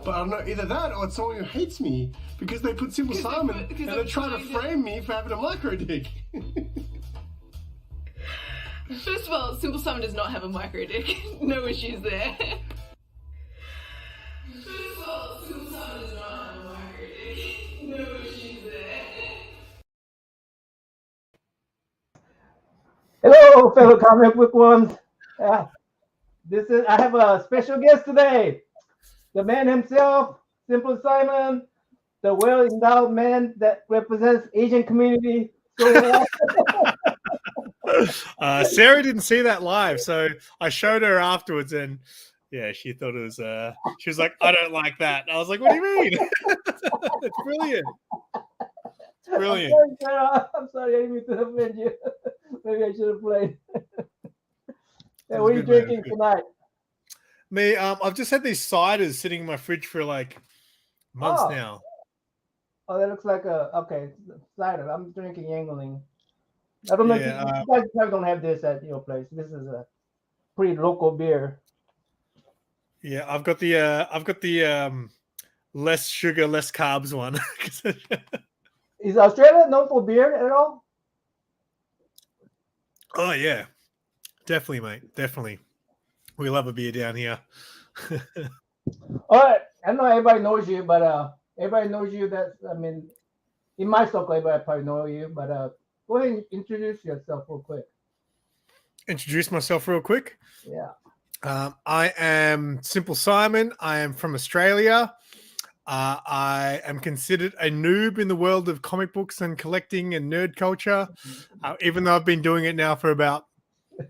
But I don't know, either that or it's someone who hates me because they put SimpleSimon and they're trying to frame me for having a micro dick. First of all, SimpleSimon does not have a micro dick. No issues there. First of all, SimpleSimon does not have a micro dick. No issues there. Hello, fellow comic book ones. I have a special guest today. The man himself, SimpleSimon, the well-endowed man that represents Asian community so well. Sarah didn't see that live, so I showed her afterwards, and yeah, she thought it was. She was like, "I don't like that." And I was like, "What do you mean?" It's brilliant. It's brilliant. I'm sorry, Sarah. I'm sorry, I didn't mean to offend you. Maybe I should have played. Hey, what are you drinking tonight? Me, I've just had these ciders sitting in my fridge for like months now. Oh, that looks like cider. I'm drinking Yangling. I don't know if you guys probably don't have this at your place. This is a pretty local beer. Yeah, I've got the less sugar, less carbs one. Is Australia known for beer at all? Oh yeah, definitely, mate. Definitely, we love a beer down here. All right, I know everybody knows you, but everybody knows you. In my circle, everybody probably know you. But go ahead and introduce yourself real quick. Introduce myself real quick. Yeah. I am SimpleSimon. I am from Australia. I am considered a noob in the world of comic books and collecting and nerd culture, even though I've been doing it now for about a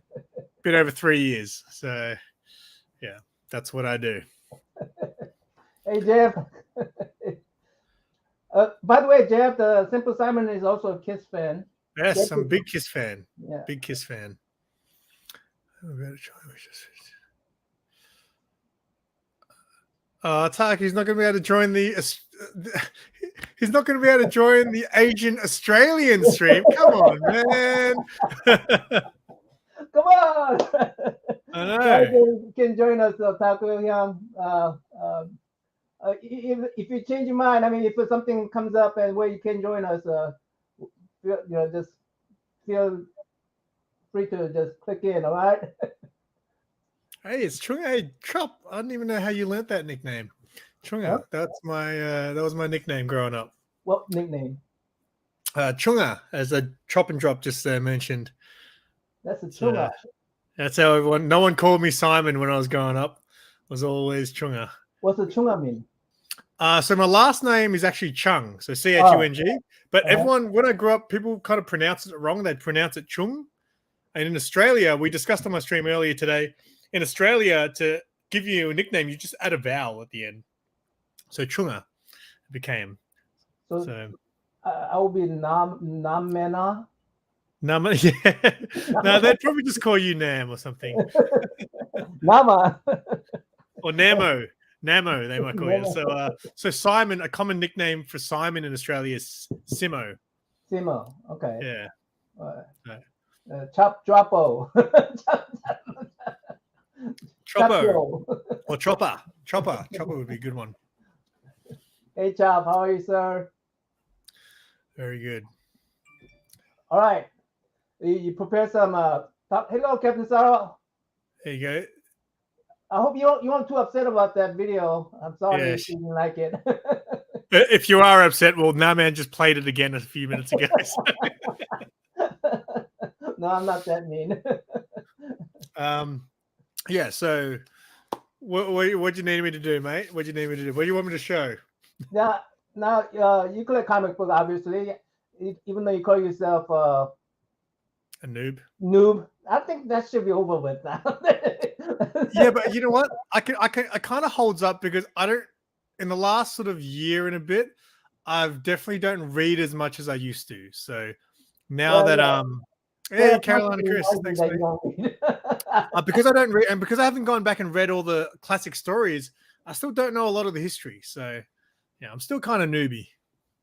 bit over 3 years. So, yeah, that's what I do. Hey, Jeff. By the way, Jeff, the SimpleSimon is also a Kiss fan. Yes, I'm a big Kiss fan. Yeah. Big Kiss fan. Tark, he's not going to be able to join he's not going to be able to join the Asian Australian stream. Come on, man. Come on. I know. You can join us, Taku Young. If you change your mind, if something comes up and where you can join us, just feel free to just click in. All right. Hey, it's Chunga. Hey, Chop. I don't even know how you learnt that nickname. Chunga. Huh? That was my nickname growing up. What nickname? Chunga, as a chop and drop just mentioned. That's a Chunga. That's how everyone. No one called me Simon when I was growing up. It was always Chunga. What's the Chunga mean? So my last name is actually Chung, so Chung. But everyone, when I grew up, people kind of pronounce it wrong. They'd pronounce it Chung. And in Australia, we discussed on my stream earlier today. In Australia, to give you a nickname, you just add a vowel at the end. So Chunga became. So I will be Namena. Nama, yeah. No, they'd probably just call you Nam or something. Nama. Or Namo. Namo, they might call you. So Simon, a common nickname for Simon in Australia is Simo. Simo, okay. Yeah. Chop Dropo. Choppo. Or Chopper. Chopper would be a good one. Hey, Chop, how are you, sir? Very good. All right. You prepare some hello, Captain Sarah. There you go. I hope you weren't too upset about that video. I'm sorry if you didn't like it. If you are upset, well, Naman just played it again a few minutes ago. So. No, I'm not that mean. Yeah, so what do you need me to do, mate? What do you need me to do? What do you want me to show? Now, you collect comic book, obviously, even though you call yourself a noob. Noob. I think that should be over with now. Yeah, but you know what? I kind of holds up because I don't. In the last sort of year and a bit, I've definitely don't read as much as I used to. So now hey, Carolina Chris, thanks. Because I don't read, and because I haven't gone back and read all the classic stories, I still don't know a lot of the history. So yeah, I'm still kind of newbie.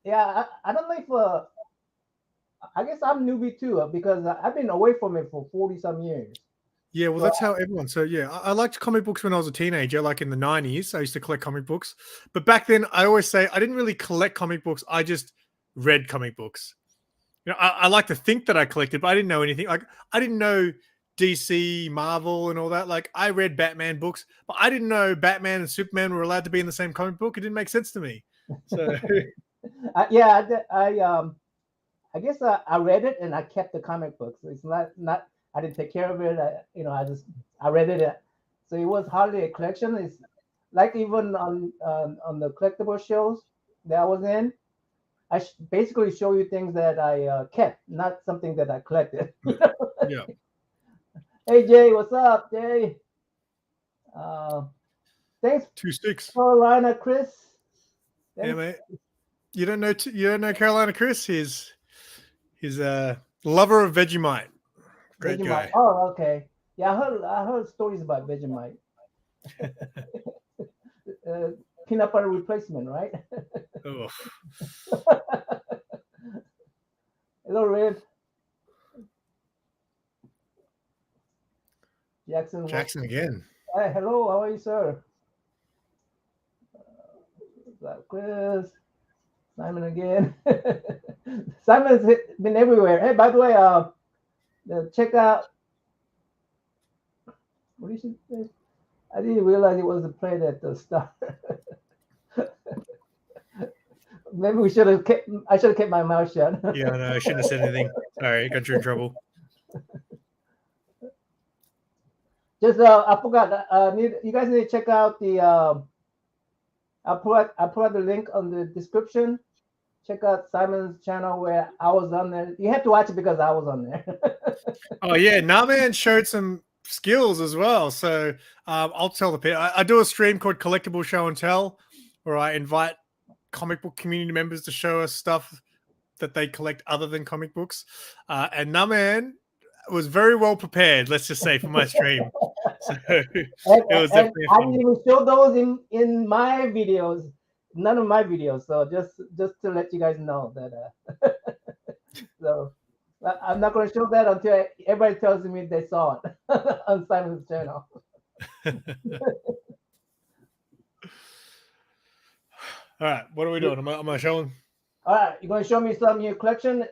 Yeah, I don't know if I guess I'm newbie too because I've been away from it for 40 some years. Yeah, well, that's how everyone. So yeah, I liked comic books when I was a teenager, like in the 90s. I used to collect comic books, but back then, I always say I didn't really collect comic books. I just read comic books. I like to think that I collected, but I didn't know anything. Like I didn't know DC, Marvel, and all that. Like I read Batman books, but I didn't know Batman and Superman were allowed to be in the same comic book. It didn't make sense to me. So Yeah, I guess I read it and I kept the comic books. It's not I didn't take care of it. I read it. So it was hardly a collection. It's like even on the collectible shows that I was in, I basically show you things that I kept, not something that I collected. yeah, Hey Jay, what's up, Jay? Thanks, 2-6. Carolina Chris. Yeah, mate. You don't know Carolina Chris. He's a lover of Vegemite. Great Vegemite. guy. Oh, okay. Yeah, I heard stories about Vegemite. Peanut butter replacement, right? Oh. Hello, Riv. Jackson again. Hey, hello, how are you, sir? Chris. Simon again. Simon's been everywhere. Hey, by the way, check out. What did you say? I didn't realize it was a play at the start. Maybe I should have kept my mouth shut. Yeah, no, I shouldn't have said anything. Sorry, got you in trouble. Just I forgot. You guys need to check out the. I'll put the link on the description. Check out Simon's channel where I was on there. You have to watch it because I was on there. Oh yeah, Naman showed some skills as well. So I'll tell the people. I do a stream called Collectible Show and Tell, where I invite comic book community members to show us stuff that they collect other than comic books. And Naman was very well prepared, let's just say, for my stream. So it was definitely I didn't even show those in my videos, none of my videos. So just to let you guys know that. So I'm not going to show that until everybody tells me they saw it on Simon's channel. All right, what are we doing? Am I showing? All right, you're going to show me some of your collection.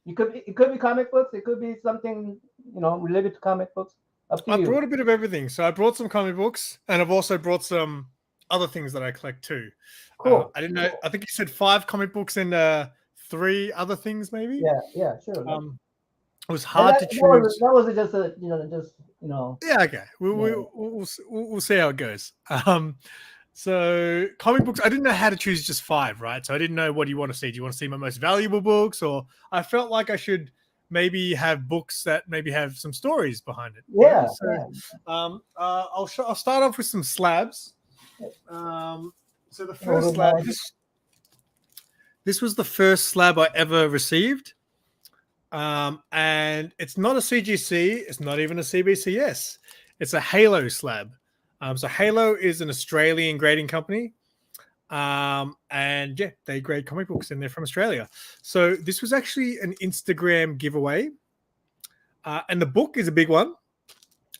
It could be comic books. It could be something related to comic books. Up to you. I brought a bit of everything. So I brought some comic books, and I've also brought some other things that I collect too. Cool. I didn't know. I think you said 5 comic books and 3 other things, maybe. Yeah, sure. It was hard to choose. That was just a Yeah, okay. We'll see how it goes. So comic books, I didn't know how to choose just 5, right? So I didn't know, what do you want to see? Do you want to see my most valuable books, or I felt like I should maybe have books that maybe have some stories behind it. Yeah. So I'll start off with some slabs. So the first slab, this was the first slab I ever received. And it's not a CGC, it's not even a CBCS. It's a Halo slab. So Halo is an Australian grading company. And yeah, they grade comic books and they're from Australia. So this was actually an Instagram giveaway. And the book is a big one.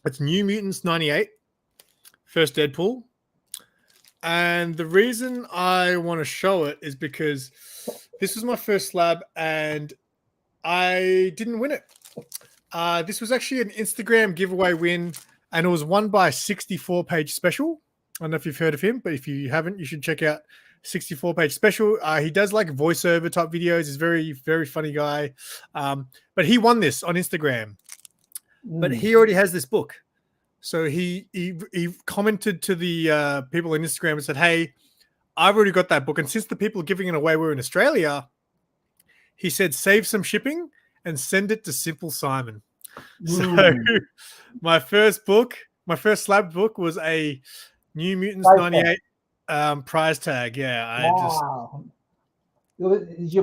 It's New Mutants 98, first Deadpool. And the reason I want to show it is because this was my first slab and I didn't win it. This was actually an Instagram giveaway win, and it was won by 64-page Special. I don't know if you've heard of him, but if you haven't, you should check out 64-page Special. He does like voiceover type videos. He's a very, very funny guy. But he won this on Instagram. But he already has this book. So he commented to the people on Instagram and said, hey, I've already got that book. And since the people giving it away were in Australia, he said, save some shipping and send it to SimpleSimon. So my first slab book was a New Mutants 98 prize tag. Yeah. Wow. Is you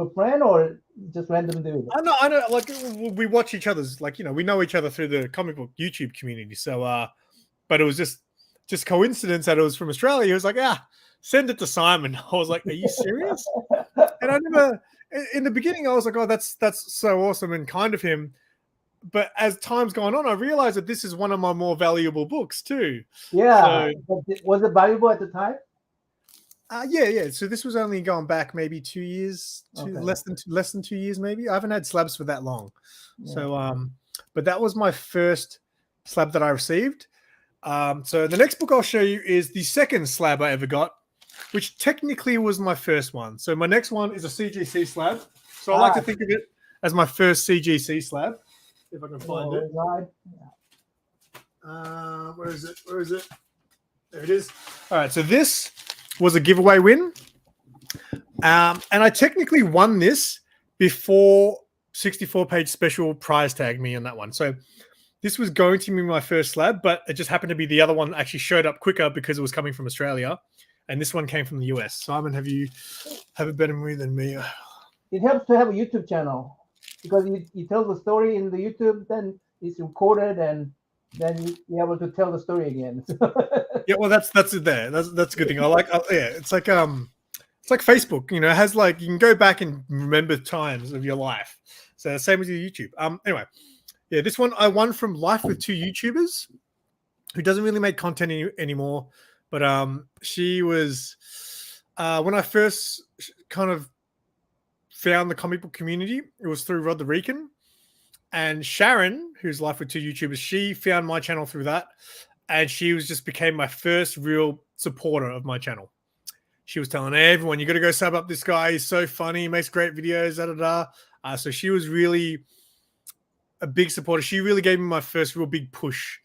a friend or just random dude? I know. Like, we watch each other's, like, we know each other through the comic book YouTube community. So, but it was just coincidence that it was from Australia. He was like, send it to Simon. I was like, are you serious? And I never, in the beginning, I was like, oh, that's so awesome and kind of him. but as time's gone on, I realized that this is one of my more valuable books too. Yeah. Was it valuable at the time? Yeah. So this was only going back maybe 2 years, Okay. less than 2 years, maybe. I haven't had slabs for that long. Yeah. So, but that was my first slab that I received. So the next book I'll show you is the second slab I ever got, which technically was my first one. So my next one is a CGC slab. So I like to think of it as my first CGC slab, if I can find it. Where is it? Where is it? There it is. All right. So this was a giveaway win. And I technically won this before 64-page special prize tagged me on that one. So this was going to be my first slab, but it just happened to be the other one actually showed up quicker because it was coming from Australia. And this one came from the US. Simon, have a better memory than me? It helps to have a YouTube channel because you tell the story in the YouTube, then it's recorded, and then you're able to tell the story again. Yeah, well, that's it there. That's a good thing. It's like Facebook. You know, it has like you can go back and remember times of your life. So same with your YouTube. Anyway, yeah, this one I won from Life with Two YouTubers, who doesn't really make content anymore. But she was when I first kind of found the comic book community, it was through Rod the Rican. And Sharon, who's Life with Two YouTubers, she found my channel through that. And she became my first real supporter of my channel. She was telling everyone, you got to go sub up this guy. He's so funny. He makes great videos, So she was really a big supporter. She really gave me my first real big push.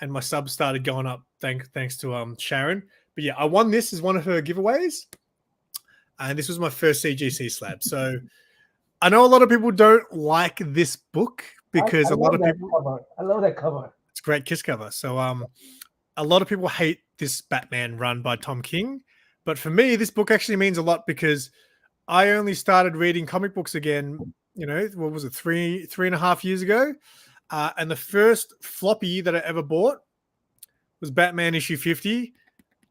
And my subs started going up thanks to Sharon. But yeah, I won this as one of her giveaways. And this was my first CGC slab. So I know a lot of people don't like this book because I a lot of people. Cover. I love that cover. It's a great kiss cover. So a lot of people hate this Batman run by Tom King. But for me, this book actually means a lot because I only started reading comic books again, you know, what was it, 3.5 years ago? And the first floppy that I ever bought was Batman issue 50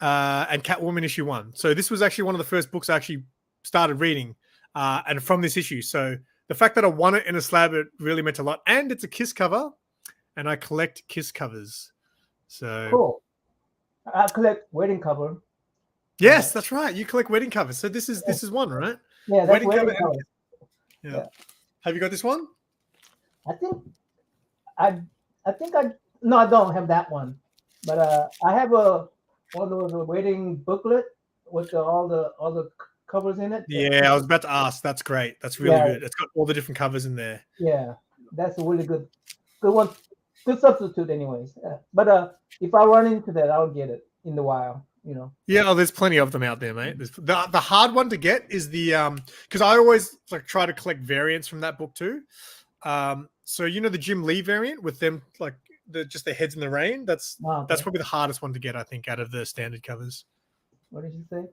and Catwoman issue 1. So this was actually one of the first books I actually started reading and from this issue. So the fact that I won it in a slab, it really meant a lot. And it's a Kiss cover, and I collect Kiss covers. So cool. I collect wedding cover. Yes, that's right. You collect wedding covers. So this is one, right? Yeah, that's wedding cover. Yeah. Have you got this one? I don't have that one, but I have one of those wedding booklet with all the covers in it. Yeah, I was about to ask. That's great. That's really good. It's got all the different covers in there. Yeah, that's a really good one. Good substitute, anyways. But if I run into that, I'll get it in the wild. You know. Yeah, there's plenty of them out there, mate. The hard one to get is the because I always like try to collect variants from that book too. So you know the Jim Lee variant with them like just their heads in the rain. That's probably the hardest one to get, I think, out of the standard covers. What did you say?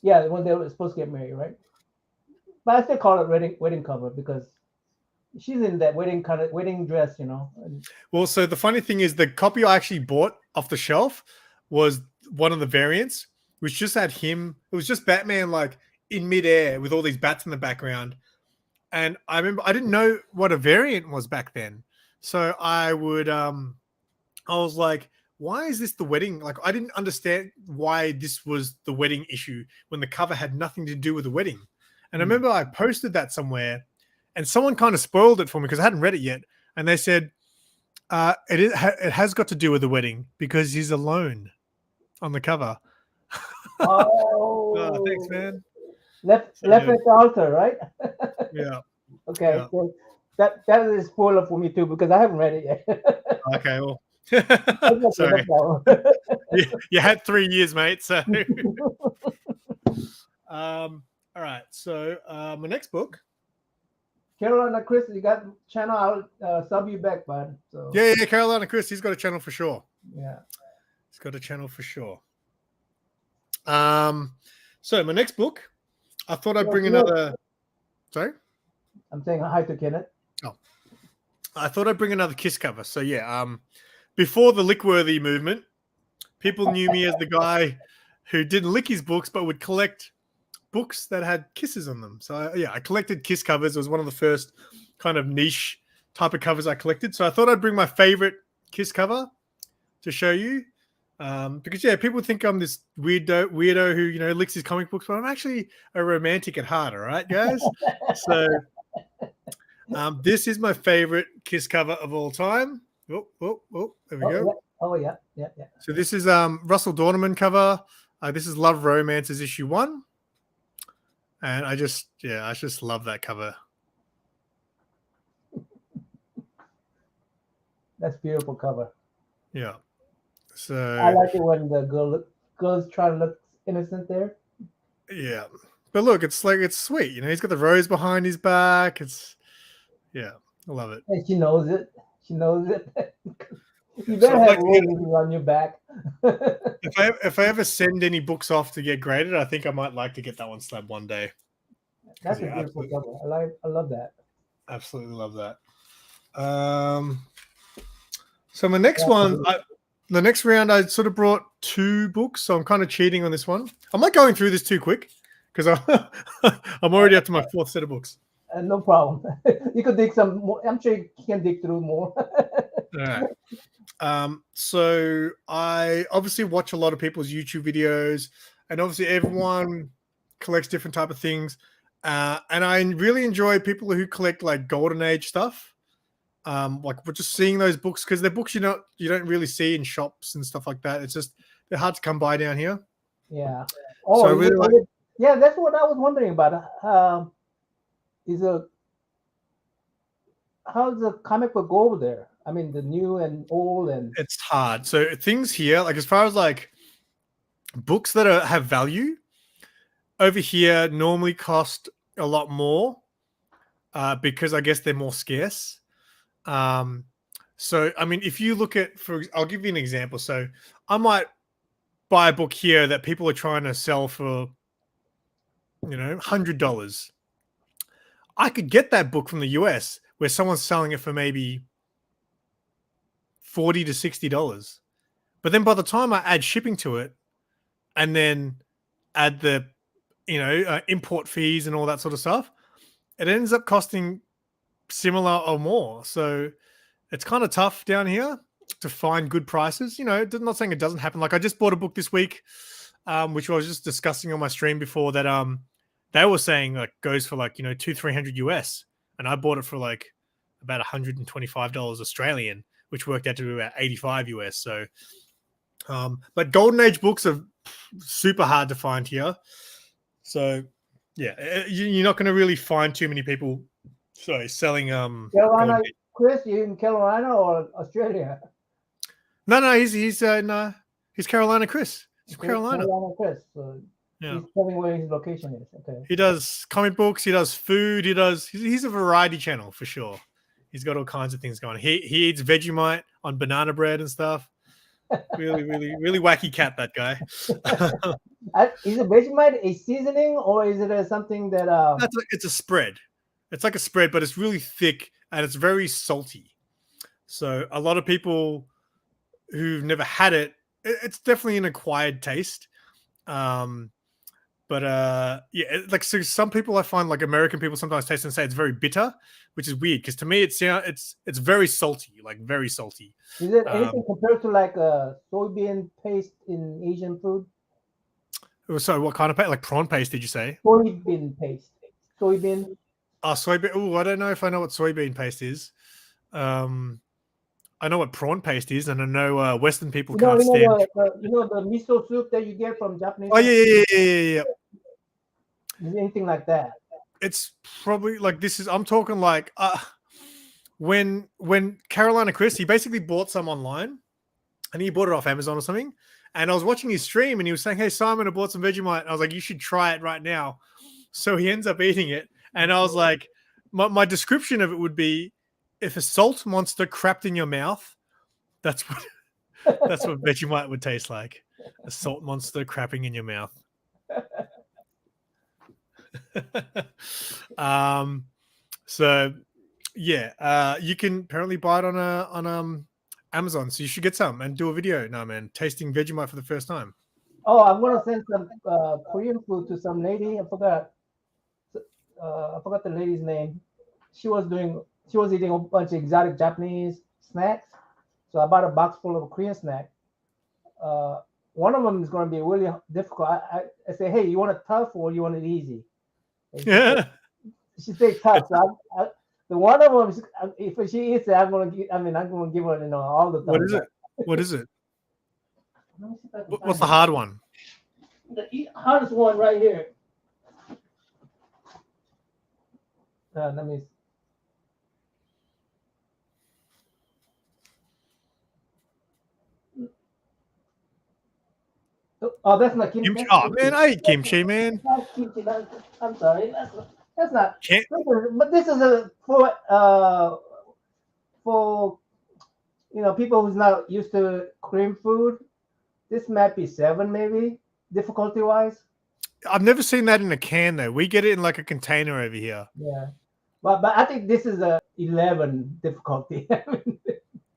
Yeah, when they were supposed to get married, right? But I still call it wedding cover because she's in that wedding dress, you know. Well, so the funny thing is the copy I actually bought off the shelf was one of the variants, which just had him. It was just Batman like in midair with all these bats in the background. And I remember I didn't know what a variant was back then. So I was like, why is this the wedding? Like, I didn't understand why this was the wedding issue when the cover had nothing to do with the wedding. And I remember I posted that somewhere and someone kind of spoiled it for me because I hadn't read it yet. And they said, it has got to do with the wedding because he's alone on the cover. Oh, thanks, man. Left at the altar, right? Yeah. Okay. Yeah. So that is a spoiler for me too because I haven't read it yet. Okay, well. Sorry. You had 3 years, mate. So all right. So my next book. Carolina Chris, you got channel. I'll sub you back, bud. So Yeah, Carolina Chris, he's got a channel for sure. Yeah. He's got a channel for sure. So my next book, I thought I'd bring another. Sorry? I'm saying hi to Kenneth. Oh. I thought I'd bring another Kiss cover. So yeah, before the Lickworthy movement, people knew me as the guy who didn't lick his books but would collect books that had kisses on them. So I collected Kiss covers. It was one of the first kind of niche type of covers I collected. So I thought I'd bring my favorite Kiss cover to show you. Because yeah, people think I'm this weirdo who, you know, licks his comic books, but I'm actually a romantic at heart. All right, guys. So this is my favorite Kiss cover of all time. Oh, there we go. Yeah. Oh yeah. So this is Russell Dorniman cover. This is Love Romances issue 1. And I just love that cover. That's beautiful cover. Yeah. So I like it when the girls try to look innocent there. Yeah. But look, it's sweet. You know, he's got the rose behind his back. I love it. And she knows it. She knows it. You better have roses on your back. If I ever send any books off to get graded, I think I might like to get that one slabbed one day. That's a beautiful cover. I love that. Absolutely love that. So my next one, the next round, I sort of brought 2 books, so I'm kind of cheating on this one. I'm not going through this too quick because I'm already up to my 4th set of books. No problem. You could dig some more. I'm sure you can dig through more. All right. So I obviously watch a lot of people's YouTube videos, and obviously everyone collects different type of things. And I really enjoy people who collect like golden age stuff. Like we're just seeing those books because they're books you don't really see in shops and stuff like that. It's just they're hard to come by down here. Yeah. Oh, so I really yeah. That's what I was wondering about. How's the comic book go over there? I mean, the new and old and it's hard. So things here, like as far as like books that have value over here, normally cost a lot more because I guess they're more scarce. So I mean, if you look at, I'll give you an example. So I might buy a book here that people are trying to sell for, you know, $100. I could get that book from the US where someone's selling it for maybe $40 to $60. But then by the time I add shipping to it and then add the, you know, import fees and all that sort of stuff, it ends up costing similar or more. So it's kind of tough down here to find good prices. You know, I'm not saying it doesn't happen. Like I just bought a book this week, which I was just discussing on my stream before, that they were saying like goes for like, you know, $200-300 US, and I bought it for like about $125 Australian, which worked out to be about 85 US. So but golden age books are super hard to find here. So yeah, you're not going to really find too many people selling Carolina. Chris, you in Carolina or Australia? No, he's Carolina Chris. He's Carolina Chris. So yeah. He's telling where his location is. Okay. He does comic books. He does food. He's a variety channel for sure. He's got all kinds of things going. He eats Vegemite on banana bread and stuff. Really, really, really wacky cat, that guy. Is it Vegemite a seasoning or is it something that? It's a spread. It's like a spread, but it's really thick and it's very salty. So a lot of people who've never had it, it's definitely an acquired taste. But like so some people I find, like American people, sometimes taste and say it's very bitter, which is weird because to me it's very salty, like very salty. Is it anything compared to like a soybean paste in Asian food? So what kind of paste? Like prawn paste, did you say? Soybean paste. Soybean. Soybean. Oh, I don't know if I know what soybean paste is. I know what prawn paste is, and I know Western people can't stand. The miso soup that you get from Japanese. Oh yeah. Anything like that? It's probably like this is. I'm talking like when Carolina Chris, he basically bought some online, and he bought it off Amazon or something. And I was watching his stream, and he was saying, "Hey Simon, I bought some Vegemite." And I was like, "You should try it right now." So he ends up eating it, and I was like, my description of it would be, if a salt monster crapped in your mouth, that's what Vegemite would taste like. A salt monster crapping in your mouth. So yeah, you can apparently buy it on Amazon, so you should get some and do a video now, man, tasting Vegemite for the first time. Oh, I'm gonna send some Korean food to some lady. I forgot the lady's name. She was doing she was eating a bunch of exotic Japanese snacks. So I bought a box full of Korean snack. One of them is going to be really difficult. I say, hey, you want it tough or you want it easy? Yeah. She said tough. So the one of them, if she eats it, I'm going to give her, all the. What is it? What is it? Let me see if I can What's find the hard one? the hardest one right here. Let me. Oh, that's not kimchi. Kimchi. Oh man, I eat kimchi, man. That's kimchi. I'm sorry. That's not. Can't. But this is for people who's not used to Korean food. This might be 7 maybe difficulty wise. I've never seen that in a can though. We get it in like a container over here. Yeah, but I think this is a 11 difficulty.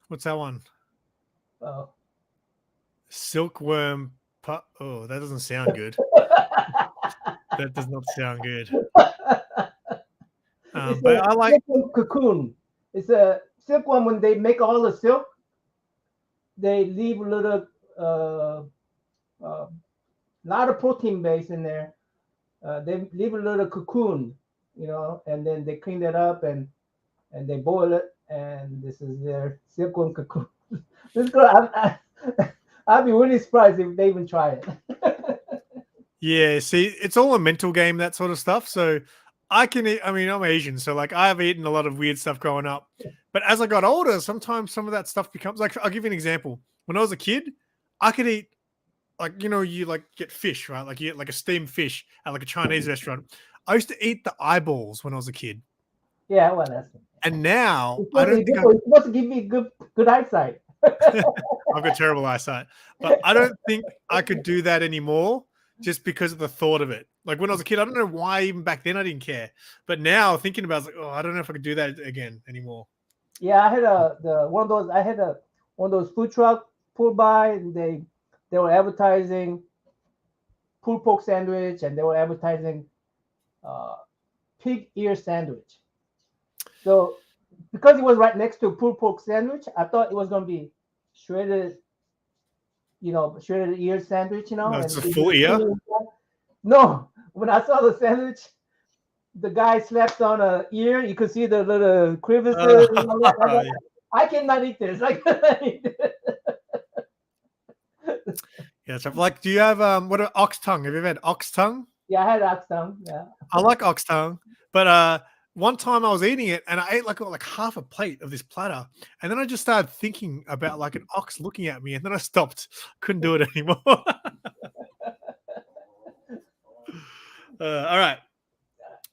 What's that one? Oh. Silkworm. Oh, that doesn't sound good. That does not sound good. But I like cocoon. It's a silkworm. When they make all the silk, they leave a little lot of protein base in there. They leave a little cocoon, and then they clean it up and they boil it, and this is their silkworm cocoon. This girl, I'd be really surprised if they even try it. Yeah, see, it's all a mental game, that sort of stuff. So I can eat, I'm Asian, so like I have eaten a lot of weird stuff growing up. But as I got older, sometimes some of that stuff becomes like, I'll give you an example. When I was a kid, I could eat you like get fish, right? Like you get like a steamed fish at like a Chinese restaurant. I used to eat the eyeballs when I was a kid. Yeah, well, that's it. And now it's supposed to give me good eyesight. I've got terrible eyesight, but I don't think I could do that anymore just because of the thought of it. Like when I was a kid, I don't know why even back then I didn't care, but now thinking about it, it's like, I don't know if I could do that again anymore. Yeah, I had one of those food truck pulled by, and they were advertising pulled pork sandwich, and they were advertising pig ear sandwich. So because it was right next to a pulled pork sandwich, I thought it was going to be shredded ear sandwich, No, it's a full ear? No, when I saw the sandwich, the guy slapped on an ear. You could see the little crevices. I cannot eat this. I cannot eat this. Yeah, so like, do you have ox tongue? Have you ever had ox tongue? Yeah, I had ox tongue. Yeah, I like ox tongue, but one time I was eating it and I ate like half a plate of this platter, and then I just started thinking about like an ox looking at me, and then I stopped. Couldn't do it anymore. All right.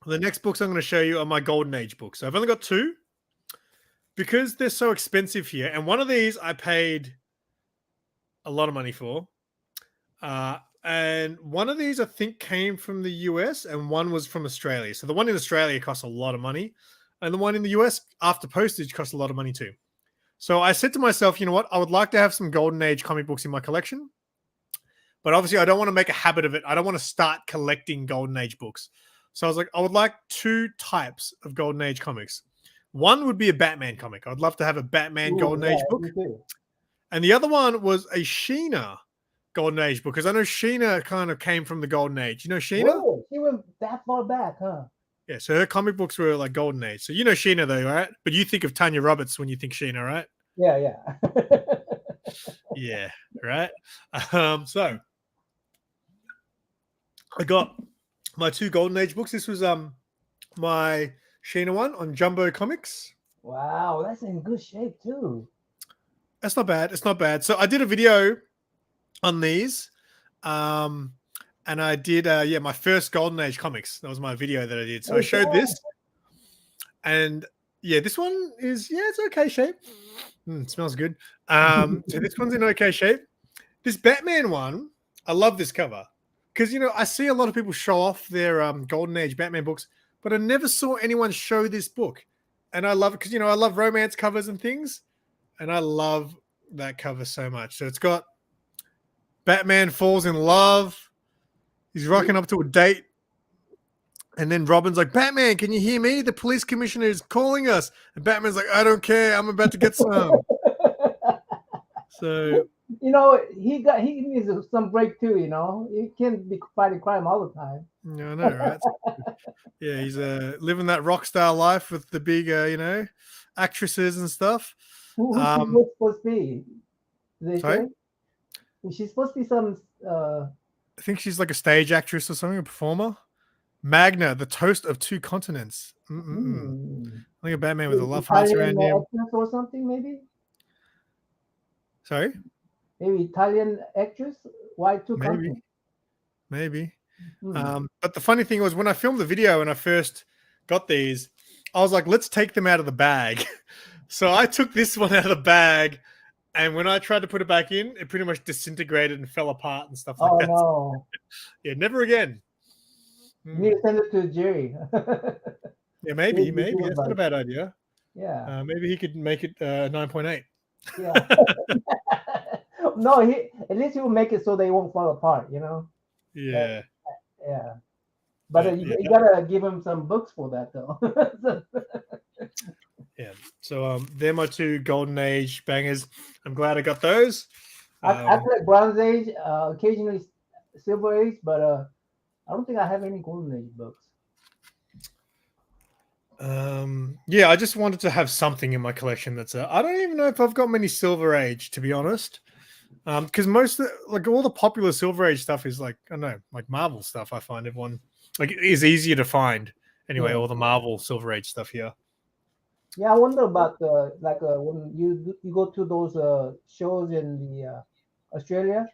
The next books I'm going to show you are my Golden Age books. So I've only got 2 because they're so expensive here, and one of these I paid a lot of money for. And one of these I think came from the US and one was from Australia. So the one in Australia costs a lot of money, and the one in the US after postage costs a lot of money too. So I said to myself, you know what? I would like to have some Golden Age comic books in my collection, but obviously I don't want to make a habit of it. I don't want to start collecting Golden Age books. So I was like, I would like 2 types of Golden Age comics. One would be a Batman comic. I'd love to have a Batman Golden Age book. And the other one was a Sheena Golden Age book, because I know Sheena kind of came from the Golden Age. You know Sheena? Whoa, she went that far back, huh? Yeah, so her comic books were like Golden Age. So you know Sheena though, right? But you think of Tanya Roberts when you think Sheena, right? Yeah. Yeah, right? So I got my 2 Golden Age books. This was my Sheena one on Jumbo Comics. Wow, that's in good shape too. That's not bad. It's not bad. So I did a video on these, and I did my first Golden Age comics. That was my video that I did. So I showed this, and yeah, this one is it's okay shape. It smells good. So this one's in okay shape. This Batman one, I love this cover because I see a lot of people show off their Golden Age Batman books, but I never saw anyone show this book, and I love it because I love romance covers and things, and I love that cover so much. So it's got Batman falls in love. He's rocking up to a date. And then Robin's like, Batman, can you hear me? The police commissioner is calling us. And Batman's like, I don't care. I'm about to get some. So, he needs some break too. He can't be fighting crime all the time. I know, right? Yeah, he's living that rock star life with the big, actresses and stuff. Who's she supposed to be? Sorry? She's supposed to be some. I think she's like a stage actress or something, a performer. Magna, the toast of two continents. I think a Batman with a love hearts around him. Or something, maybe. Sorry? Maybe Italian actress? Why two continents? Maybe. But the funny thing was when I filmed the video and I first got these, I was like, let's take them out of the bag. So I took this one out of the bag, and when I tried to put it back in, it pretty much disintegrated and fell apart and stuff like that. Oh, no. Yeah, never again. You need to send it to Jerry. Yeah, maybe. That's not a bad idea. Yeah. Maybe he could make it 9.8. Yeah. No, at least he will make it so they won't fall apart, Yeah. Yeah. But you gotta give him some books for that, though. Yeah. So they're my two Golden Age bangers. I'm glad I got those. I collect Bronze Age, occasionally Silver Age, but I don't think I have any Golden Age books. Yeah, I just wanted to have something in my collection that's I don't even know if I've got many Silver Age, to be honest. Because most of all the popular Silver Age stuff is like, I don't know, like Marvel stuff. I find everyone is easier to find anyway. All the Marvel Silver Age stuff here. Yeah, I wonder about when you go to those shows in the Australia.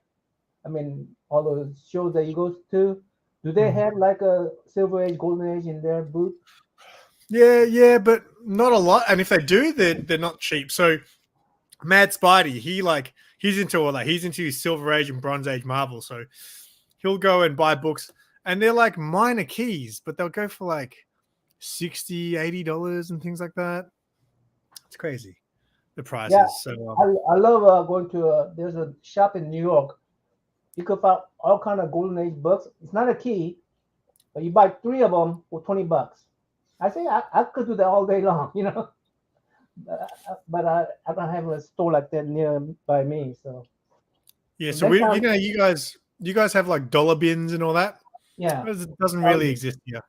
I mean, all those shows that you go to, do they have like a Silver Age, Golden Age in their booth? Yeah, but not a lot. And if they do, they're not cheap. So Mad Spidey, he's into all that. He's into his Silver Age and Bronze Age Marvel. So he'll go and buy books, and they're like minor keys, but they'll go for like $60, $80 and things like that. It's crazy, the prices. Yeah, so I love going to there's a shop in New York. You could find all kind of Golden Age books. It's not a key, but you buy 3 of them for $20. I say I could do that all day long, but I don't have a store like that near by me. So yeah, so you guys have like dollar bins and all that. Yeah, it doesn't really exist here.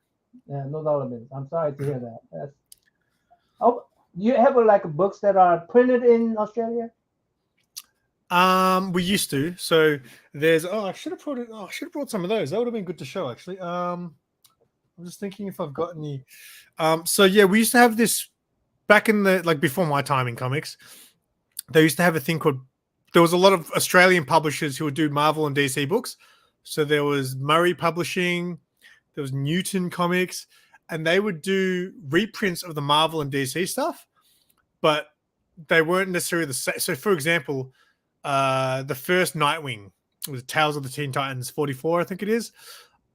Yeah, no dollar bins. I'm sorry to hear that. You have like books that are printed in Australia? We used to. So there's I should have brought some of those. That would have been good to show actually. I'm just thinking if I've got any. So yeah, we used to have this back in the before my time in comics. They used to have a thing called. There was a lot of Australian publishers who would do Marvel and DC books. So there was Murray Publishing, there was Newton Comics, and they would do reprints of the Marvel and DC stuff, but they weren't necessarily the same. So for example, the first Nightwing was Tales of the Teen Titans 44, I think it is.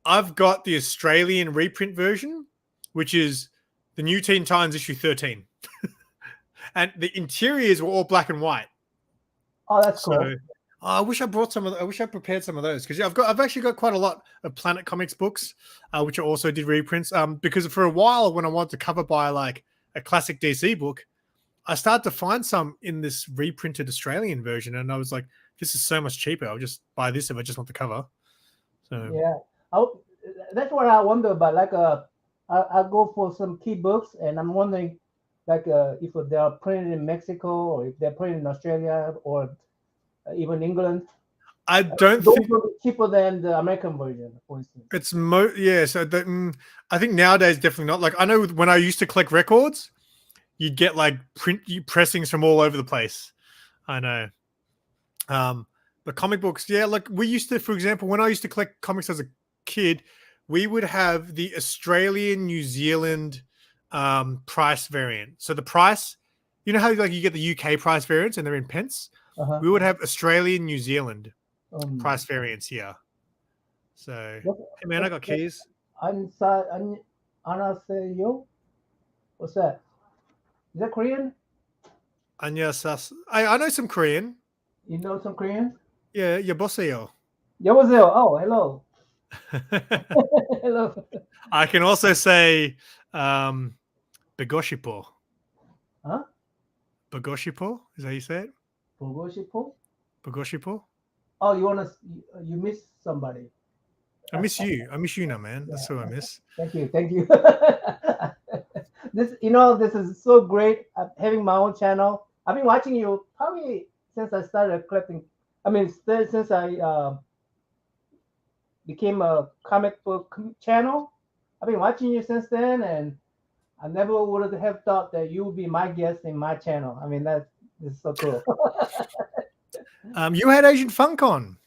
I've got the Australian reprint version, which is the New Teen Titans issue 13. And the interiors were all black and white. Oh, that's cool. I wish I brought some of. I wish I prepared some of those because I've actually got quite a lot of Planet Comics books, which I also did reprints. Because for a while when I wanted to cover by like a classic DC book, I started to find some in this reprinted Australian version, and I was like, "This is so much cheaper. I'll just buy this if I just want the cover." So yeah, that's what I wonder about. Like, I go for some key books, and I'm wondering, like, if they are printed in Mexico or if they're printed in Australia or even England. I don't think those are cheaper than the American version, for instance. It's So I think nowadays definitely not. Like I know when I used to collect records, you'd get like pressings from all over the place. I know. But comic books, yeah. Like we used to, for example, when I used to collect comics as a kid, we would have the Australian, New Zealand price variant. So the price, you know how like you get the UK price variants and they're in pence. We would have Australian, New Zealand price variants here. So, hey man, I got keys. Anasayo? What's that? Is that Korean? Annyeonghaseyo. I know some Korean. You know some Korean? Yeah, 여보세요. 여보세요. Oh, hello. Hello. I can also say Begoshipo. Huh? Begoshipo? Is that how you say it? Pogoshipo? Begoshipo? Oh, you miss somebody. I miss you. I miss you now, man. That's Yeah. who I miss. Thank you. Thank you. This is so great. Having my own channel. I've been watching you probably since I started collecting. I mean, since I became a comic book channel. I've been watching you since then, and I never would have thought that you would be my guest in my channel. I mean, this is so cool. You had Asian Funk on.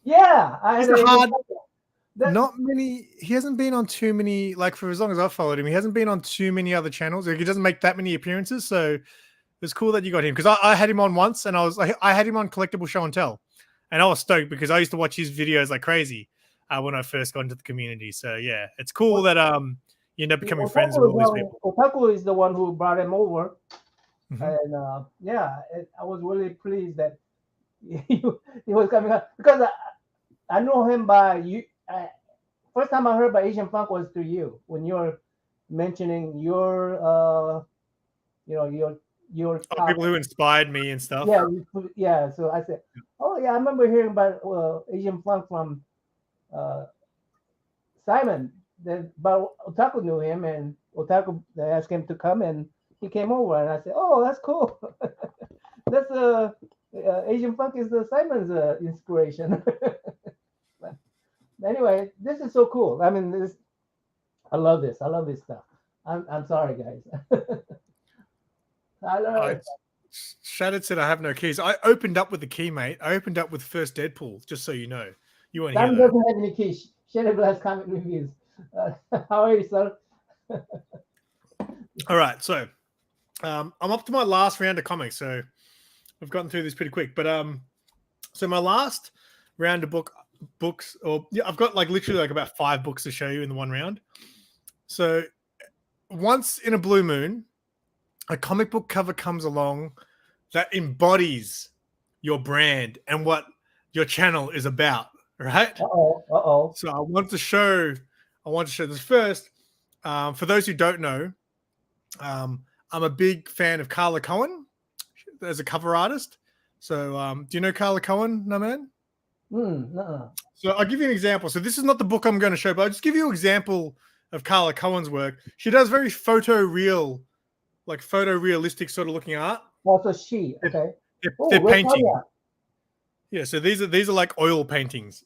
Yeah, I He's had a hard. That- Not many. He hasn't been on too many. Like for as long as I've followed him, he hasn't been on too many other channels. Like he doesn't make that many appearances. So it's cool that you got him because I had him on once, and I had him on Collectible Show and Tell, and I was stoked because I used to watch his videos like crazy when I first got into the community. So yeah, it's cool that you end up becoming friends with all these people. Otaku is the one who brought him over, Mhm. and I was really pleased that he was coming up because I know him by you. First time I heard about Asian Funk was through you when you were mentioning your your Oh, people who inspired me and stuff. yeah. So I said, oh yeah, I remember hearing about Asian Funk from Simon. But Otaku knew him, and Otaku asked him to come, and he came over, and I said, oh, that's cool. That's Asian Funk is Simon's inspiration. But anyway, this is so cool. I mean, I love this. I love this stuff. I'm sorry, guys. I love it. Shattered said I have no keys. I opened up with the key, mate. I opened up with first Deadpool, just so you know. You weren't Simon here. doesn't have any keys. Shadow Glass comic reviews. How are you, sir? All right, so I'm up to my last round of comics, so we've gotten through this pretty quick. But so my last round of books, or yeah, I've got like literally like about 5 books to show you in the one round. So once in a blue moon, a comic book cover comes along that embodies your brand and what your channel is about, right? Uh-oh. So I want to show this first. For those who don't know, I'm a big fan of Carla Cohen as a cover artist. So do you know Carla Cohen, no man? So I'll give you an example. So this is not the book I'm going to show, but I'll just give you an example of Carla Cohen's work. She does very photorealistic sort of looking art. Also, she. Okay. They're painting. Yeah, so these are like oil paintings.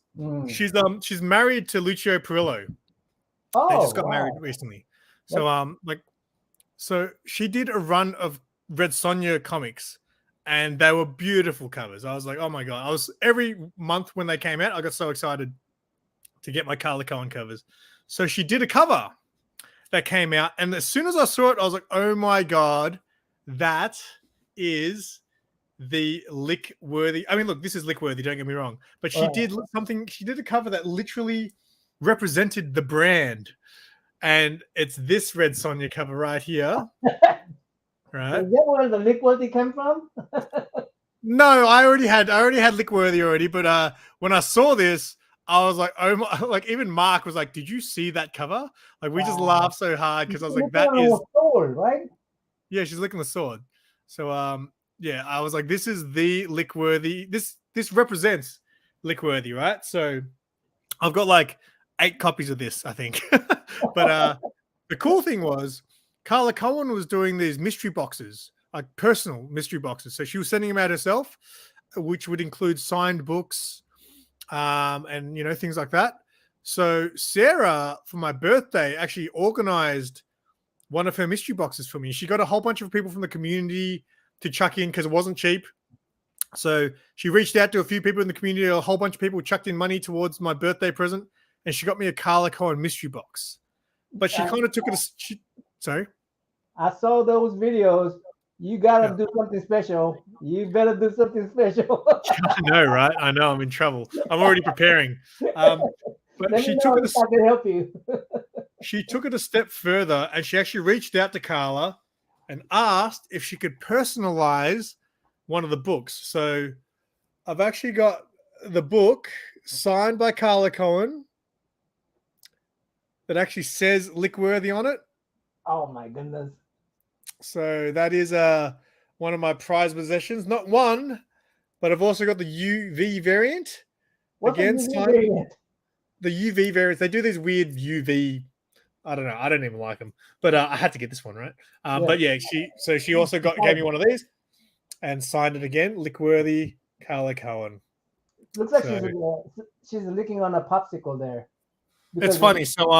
She's married to Lucio Perillo. Oh, they just got married recently. So so she did a run of Red Sonja comics, and they were beautiful covers. I was like, oh my god! Every month when they came out, I got so excited to get my Carla Cohen covers. So she did a cover that came out, and as soon as I saw it, I was like, oh my god, that is the lick worthy. I mean, look, this is lick worthy, don't get me wrong, but she did something. She did a cover that literally represented the brand, and it's this Red Sonja cover right here. Right? Is that where the lick worthy came from? No, I already had lick worthy already, but when I saw this, I was like, oh my! Like even Mark was like, "Did you see that cover?" Like we just laughed so hard because I was like, "That is sword, right?" Yeah, she's licking the sword. So yeah, I was like, this is the lick-worthy. This represents lick-worthy, right? So I've got like 8 copies of this, I think. But the cool thing was Carla Cohen was doing these mystery boxes, like personal mystery boxes. So she was sending them out herself, which would include signed books, and things like that. So Sarah, for my birthday, actually organized one of her mystery boxes for me. She got a whole bunch of people from the community to chuck in because it wasn't cheap. So she reached out to a few people in the community. A whole bunch of people chucked in money towards my birthday present, and she got me a Carla Cohen mystery box. But she kind of took it. Sorry, I saw those videos. You gotta do something special. You better do something special. I know, right? I know. I'm in trouble. I'm already preparing. But she took it. I can help you. She took it a step further, and she actually reached out to Carla and asked if she could personalize one of the books. So I've actually got the book signed by Carla Cohen that actually says Lickworthy on it. Oh my goodness. So that is one of my prized possessions. Not one, but I've also got the UV variant. What's Again, the UV signed- variant? the UV variants. They do these weird UV. I don't know. I don't even like them, but I had to get this one, right? Yeah. But yeah, she also gave me one of these and signed it again. Lickworthy, Carla Cohen. Looks like So- she's licking on a popsicle there. It's funny. So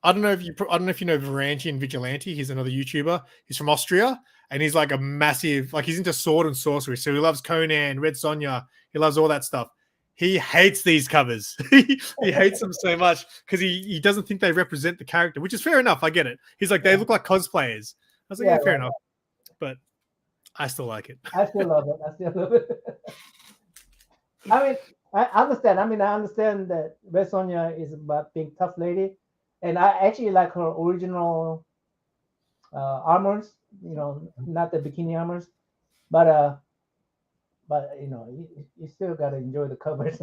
I don't know if you know Varantian Vigilante. He's another YouTuber. He's from Austria, and he's like a massive, like he's into sword and sorcery. So he loves Conan, Red Sonja. He loves all that stuff. He hates these covers. He hates them so much because he doesn't think they represent the character, which is fair enough. I get it. He's like, they look like cosplayers. I was like, yeah, fair enough. But I still like it. I still love it. I mean, I understand. I understand that Red Sonja is about being tough lady, and I actually like her original armors. You know, not the bikini armors, but you know, you still gotta enjoy the covers.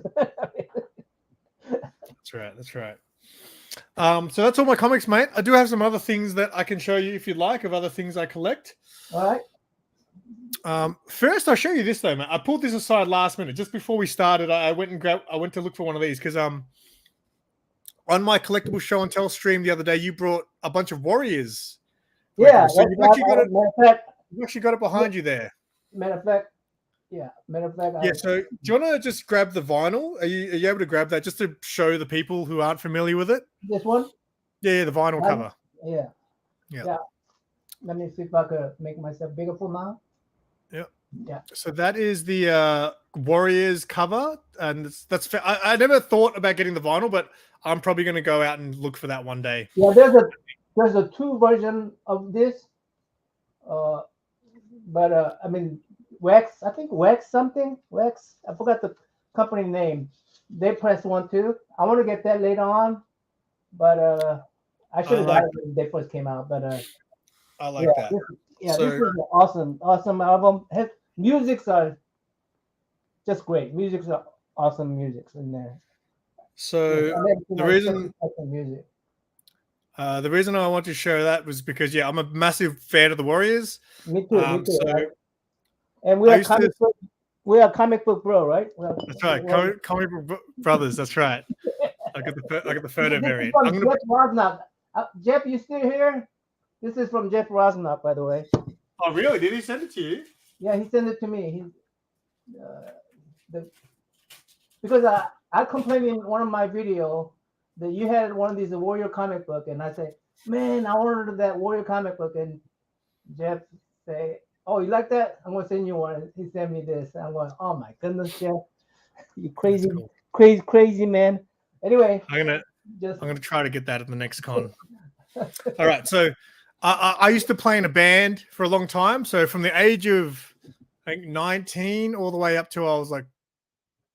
That's right. So that's all my comics, mate. I do have some other things that I can show you if you'd like, of other things I collect. All right. First, I'll show you this though, mate. I pulled this aside last minute, just before we started. I went to look for one of these because on my collectible show and tell stream the other day, you brought a bunch of Warriors. Yeah, so you've actually got it behind you there. Matter of fact. Yeah. So do you want to just grab the vinyl? Are you able to grab that just to show the people who aren't familiar with it? This one? Yeah, the vinyl cover. Yeah. Let me see if I could make myself bigger for now. Yeah. So that is the Warriors cover, and that's fair. I never thought about getting the vinyl, but I'm probably going to go out and look for that one day. Yeah, there's a 2 version of this, but I mean, Wax. I think Wax something. Wax. I forgot the company name. They press 1 too. I want to get that later on, but I should have got it when they first came out. But I like that. This is an awesome album. Musics are just great. Musics are awesome. Musics in there. So the reason I want to show that was because I'm a massive fan of the Warriors. Me too. And we are comic book bro, right? That's right. Comic book brothers. That's right. I got the photo variant. Jeff Rosnock. Jeff, you still here? This is from Jeff Rosnock, by the way. Oh, really? Did he send it to you? Yeah, he sent it to me. Because I complained in one of my videos that you had one of these Warrior comic book, and I said, man, I ordered that Warrior comic book, and Jeff said, oh, you like that? I'm gonna send you one. He sent me this. I'm going, oh my goodness, Jeff, you crazy, cool. crazy man. Anyway, I'm gonna try to get that at the next con. All right, so I used to play in a band for a long time. So from the age of, I think, 19 all the way up to, I was like,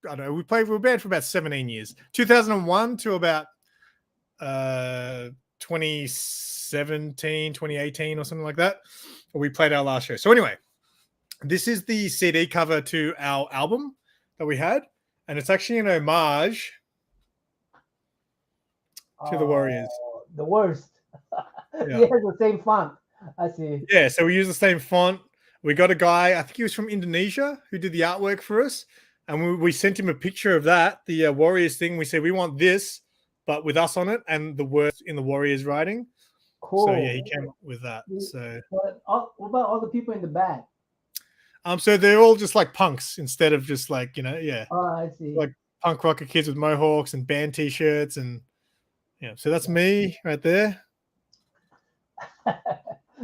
I don't know, we were a band for about 17 years. 2001 to about 2017, 2018 or something like that. We played our last show. So anyway, this is the CD cover to our album that we had. And it's actually an homage to the Warriors. The worst. Yeah. It has the same font. I see. Yeah, so we use the same font. We got a guy, I think he was from Indonesia, who did the artwork for us. And we sent him a picture of that, the Warriors thing. We said, we want this, but with us on it and the words in the Warriors writing. Cool. So yeah, he came up with that. So what about all the people in the back? So they're all just like punks instead of just like, Oh, I see. Like punk rocker kids with mohawks and band t-shirts and so that's me right there.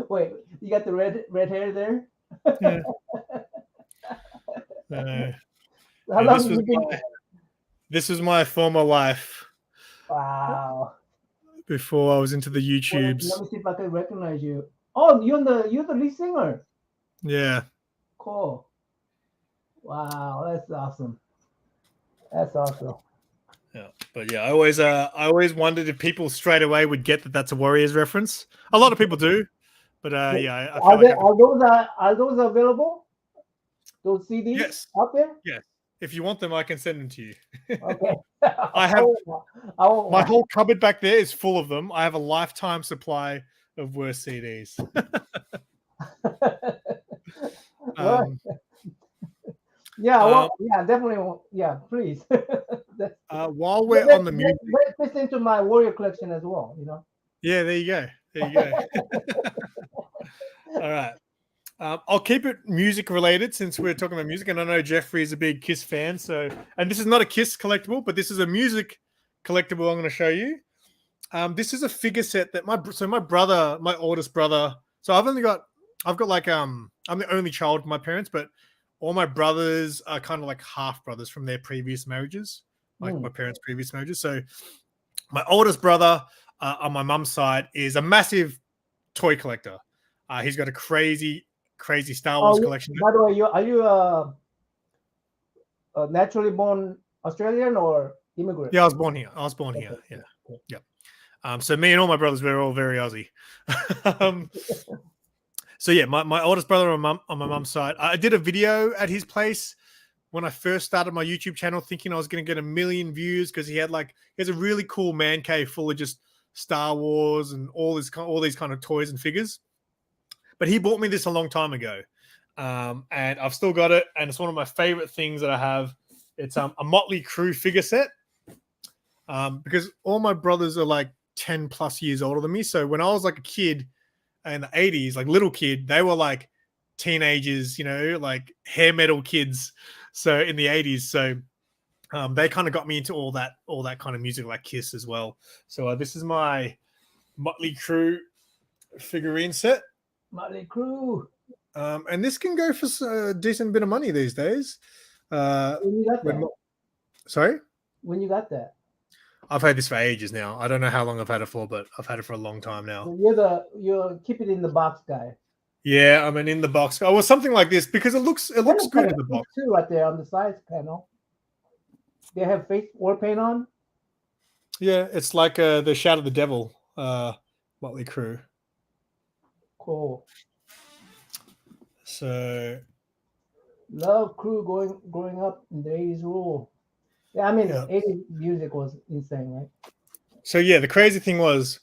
Wait, you got the red hair there? Yeah. How this was my former life. Wow. Before I was into the YouTubes. Let me see if I can recognize you. Oh, you're the lead singer. Yeah. Cool. Wow, that's awesome. That's awesome. Yeah, but yeah, I always wondered if people straight away would get that that's a Warriors reference. A lot of people do, but yeah. Are those available? Those CDs yes. out there? Yes. If you want them, I can send them to you. Okay. I have my my whole cupboard back there is full of them. I have a lifetime supply of worst CDs. Well, yeah, well, yeah, definitely. Yeah, please. While we're on the music, that fits into my Warrior collection as well. You know. yeah, there you go. There you go. All right. I'll keep it music related since we're talking about music, and I know Jeffrey is a big Kiss fan. So, and this is not a Kiss collectible, but this is a music collectible. I'm going to show you. This is a figure set that my brother, my oldest brother. So I've got like I'm the only child of my parents, but all my brothers are kind of like half brothers from their previous marriages, like my parents' previous marriages. So my oldest brother on my mum's side is a massive toy collector. He's got a crazy Star Wars collection. By the way, are you a naturally born Australian or immigrant? Yeah, I was born here. Yeah. Okay. Yep. So me and all my brothers, we're all very Aussie. So yeah, my oldest brother on my mum's side, I did a video at his place when I first started my YouTube channel, thinking I was going to get 1 million views because he has a really cool man cave full of just Star Wars and all these kind of toys and figures. But he bought me this a long time ago, and I've still got it, and it's one of my favorite things that I have. It's a Motley Crue figure set, because all my brothers are like 10 plus years older than me. So when I was like a kid in the 80s, like little kid, they were like teenagers, you know, like hair metal kids. So in the 80s, so they kind of got me into all that kind of music, like Kiss as well. So this is my Motley Crue figurine set. Motley Crue. And this can go for a decent bit of money these days. When you got that? Sorry? When you got that? I've had this for ages now. I don't know how long I've had it for, but I've had it for a long time now. So you're keep it in the box guy. Yeah, I mean in the box. Oh, well, something like this because it looks good in the box too. Right there on the sides panel, they have fake war paint on. Yeah, it's like the Shout of the Devil, Motley Crue. Cool. So, love Crue growing up in the 80s rule. Yeah, I mean, 80s music was insane, right? So yeah, the crazy thing was,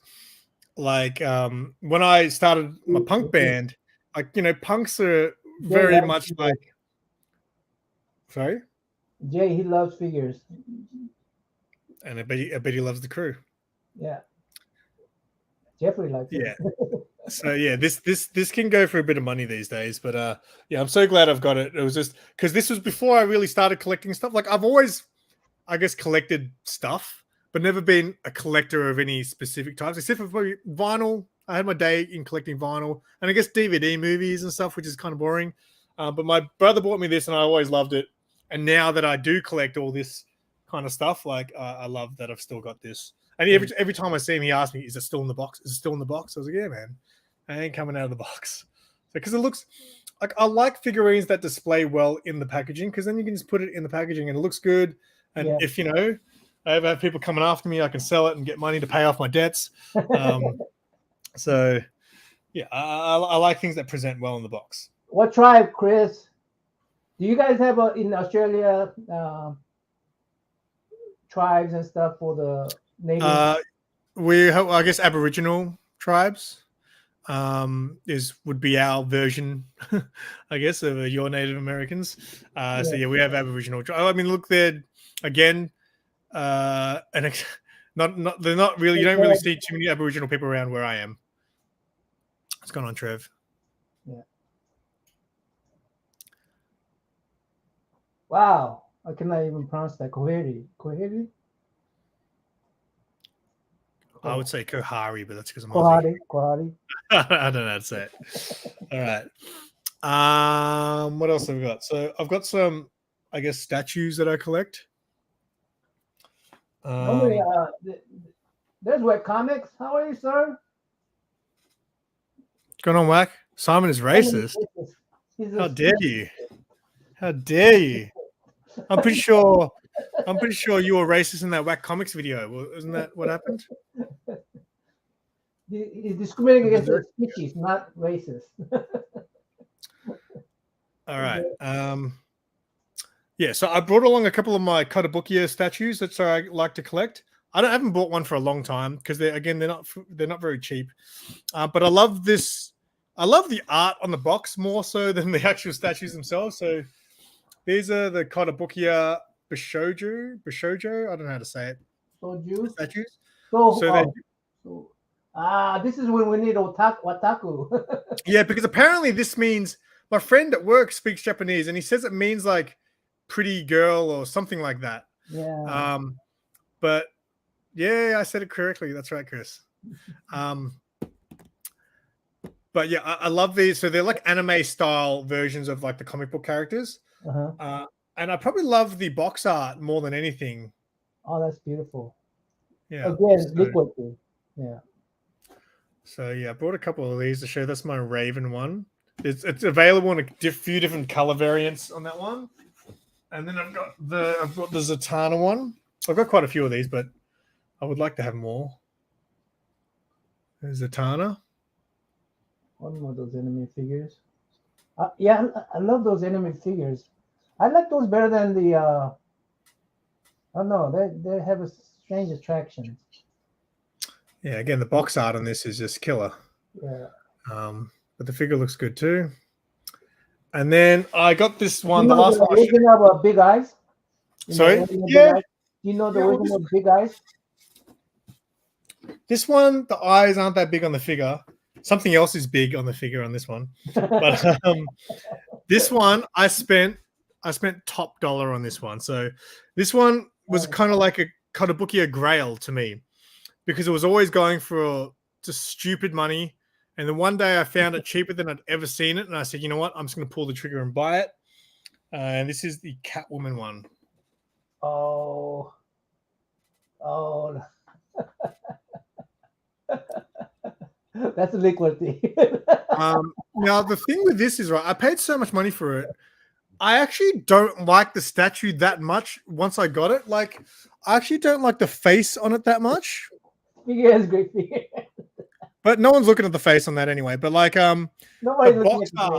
like, when I started my punk band, like, you know, punks are very much like. Sorry? Jay, he loves figures. And I bet he loves the Crue. Yeah. Jeffrey likes it. Yeah. So yeah, this can go for a bit of money these days, but yeah, I'm so glad I've got it. It was just because this was before I really started collecting stuff. Like I've always, I guess, collected stuff, but never been a collector of any specific types, except for probably vinyl. I had my day in collecting vinyl, and I guess DVD movies and stuff, which is kind of boring. But my brother bought me this, and I always loved it. And now that I do collect all this kind of stuff, like I love that I've still got this. And every time I see him, he asks me, "Is it still in the box? Is it still in the box?" I was like, "Yeah, man, I ain't coming out of the box." Because it looks like I like figurines that display well in the packaging, because then you can just put it in the packaging and it looks good. And if, you know, I ever have people coming after me, I can sell it and get money to pay off my debts. So, yeah, I like things that present well in the box. What tribe, Chris? Do you guys have in Australia tribes and stuff for the native? We have, I guess, Aboriginal tribes would be our version, I guess, of your Native Americans. So yeah, we have Aboriginal. I mean, look, they're again, and they're not really. You don't really see too many Aboriginal people around where I am. What's going on, Trev? Yeah. Wow, I cannot even pronounce that. Koheri. I would say Kohari, but that's because I'm Kohari. I don't know how to say it. All right. What else have we got? So I've got some, I guess, statues that I collect. There's Wet Comics. How are you, sir? What's going on, Whack? Simon is racist. How dare you? How dare you? I'm pretty sure you were racist in that Whack Comics video. Isn't that what happened? He's discriminating against the species, not racist. All right. Yeah, so I brought along a couple of my Kotobukiya statues that I like to collect. I haven't bought one for a long time because they're not very cheap. But I love this. I love the art on the box more so than the actual statues themselves. So these are the Kotobukiya Bishojo. I don't know how to say it. Soju. Statues. So, So they this is when we need wataku. yeah, because apparently this means my friend at work speaks Japanese and he says it means like pretty girl or something like that. Yeah. But yeah, I said it correctly. That's right, Chris. But yeah, I love these. So they're like anime style versions of like the comic book characters. Uh-huh. And I probably love the box art more than anything. Oh, that's beautiful. Yeah. Again, liquid thing. Yeah. So yeah, I brought a couple of these to show. That's my Raven one. It's available in a few different color variants on that one. And then I've got the Zatanna one. I've got quite a few of these, but I would like to have more. There's Zatanna. One more of those enemy figures. Yeah, I love those enemy figures. I like those better than the. I don't know. They have a strange attraction. Yeah, again, the box art on this is just killer. Yeah. But the figure looks good too. And then I got this one. You know the last the one. origin of Big Eyes? Sorry? Yeah. Do you know the origin of Big Eyes? This one, the eyes aren't that big on the figure. Something else is big on the figure on this one. But this one, I spent top dollar on this one. So this one was kind of like a Kotobukiya grail to me because it was always going for just stupid money. And then one day I found it cheaper than I'd ever seen it. And I said, you know what? I'm just going to pull the trigger and buy it. And this is the Catwoman one. Oh. That's a liquid thing. Now, the thing with this is, right, I paid so much money for it. I actually don't like the statue that much once I got it. Like, I actually don't like the face on it that much. Figure is great figure. But no one's looking at the face on that anyway. But like Nobody's the looking box at the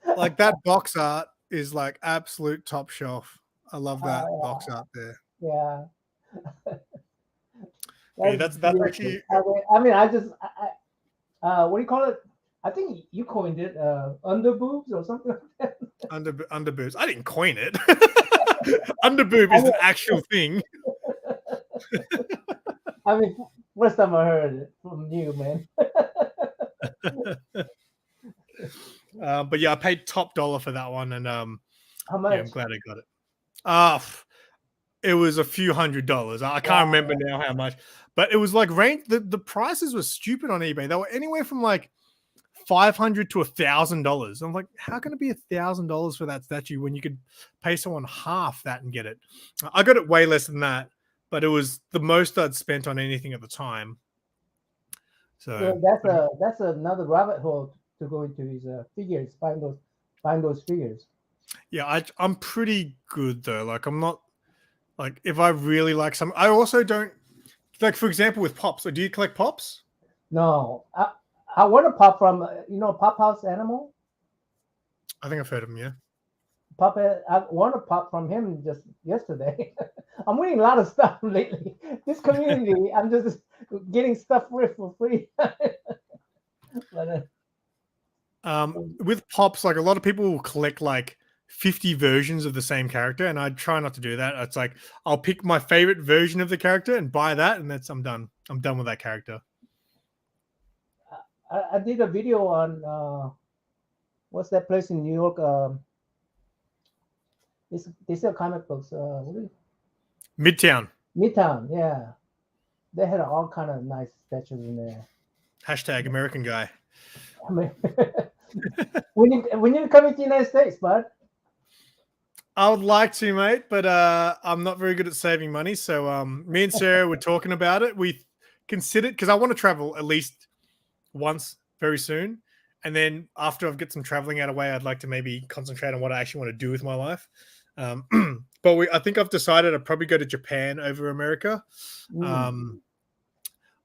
art, like that box art is like absolute top shelf. I love that box art there. Yeah. Yeah, that's actually. I mean, what do you call it? I think you coined it, underboobs or something like that. Underboobs. I didn't coin it. Underboob is an actual thing. I mean, first time I heard it from you, man. But yeah, I paid top dollar for that one, and how much? Yeah, I'm glad I got it. It was a few $100s. I can't remember now how much, but it was like the prices were stupid on eBay. They were anywhere from like $500 to $1,000. I'm like, how can it be $1,000 for that statue when you could pay someone half that and get it? I got it way less than that, but it was the most I'd spent on anything at the time. So that's another rabbit hole to go into his figures. Find those figures. Yeah, I'm pretty good though. Like I'm not like if I really like some. I also don't like, for example, with pops. So do you collect pops? No, I want a pop from Pop House Animal. I think I've heard of him. Yeah. I want a pop from him just yesterday. I'm winning a lot of stuff lately. This community, I'm just getting stuff for free. But, with pops, like a lot of people will collect like 50 versions of the same character, and I try not to do that. It's like I'll pick my favorite version of the character and buy that, and I'm done. I'm done with that character. I did a video on what's that place in New York? They sell comic books. Midtown. Midtown, yeah. They had all kind of nice statues in there. Hashtag American guy. I mean, we need to come to the United States, bud. I would like to, mate, but I'm not very good at saving money. So me and Sarah were talking about it. We considered, because I want to travel at least once very soon. And then after I've got some traveling out of the way, I'd like to maybe concentrate on what I actually want to do with my life. But I think I've decided I'd probably go to Japan over America.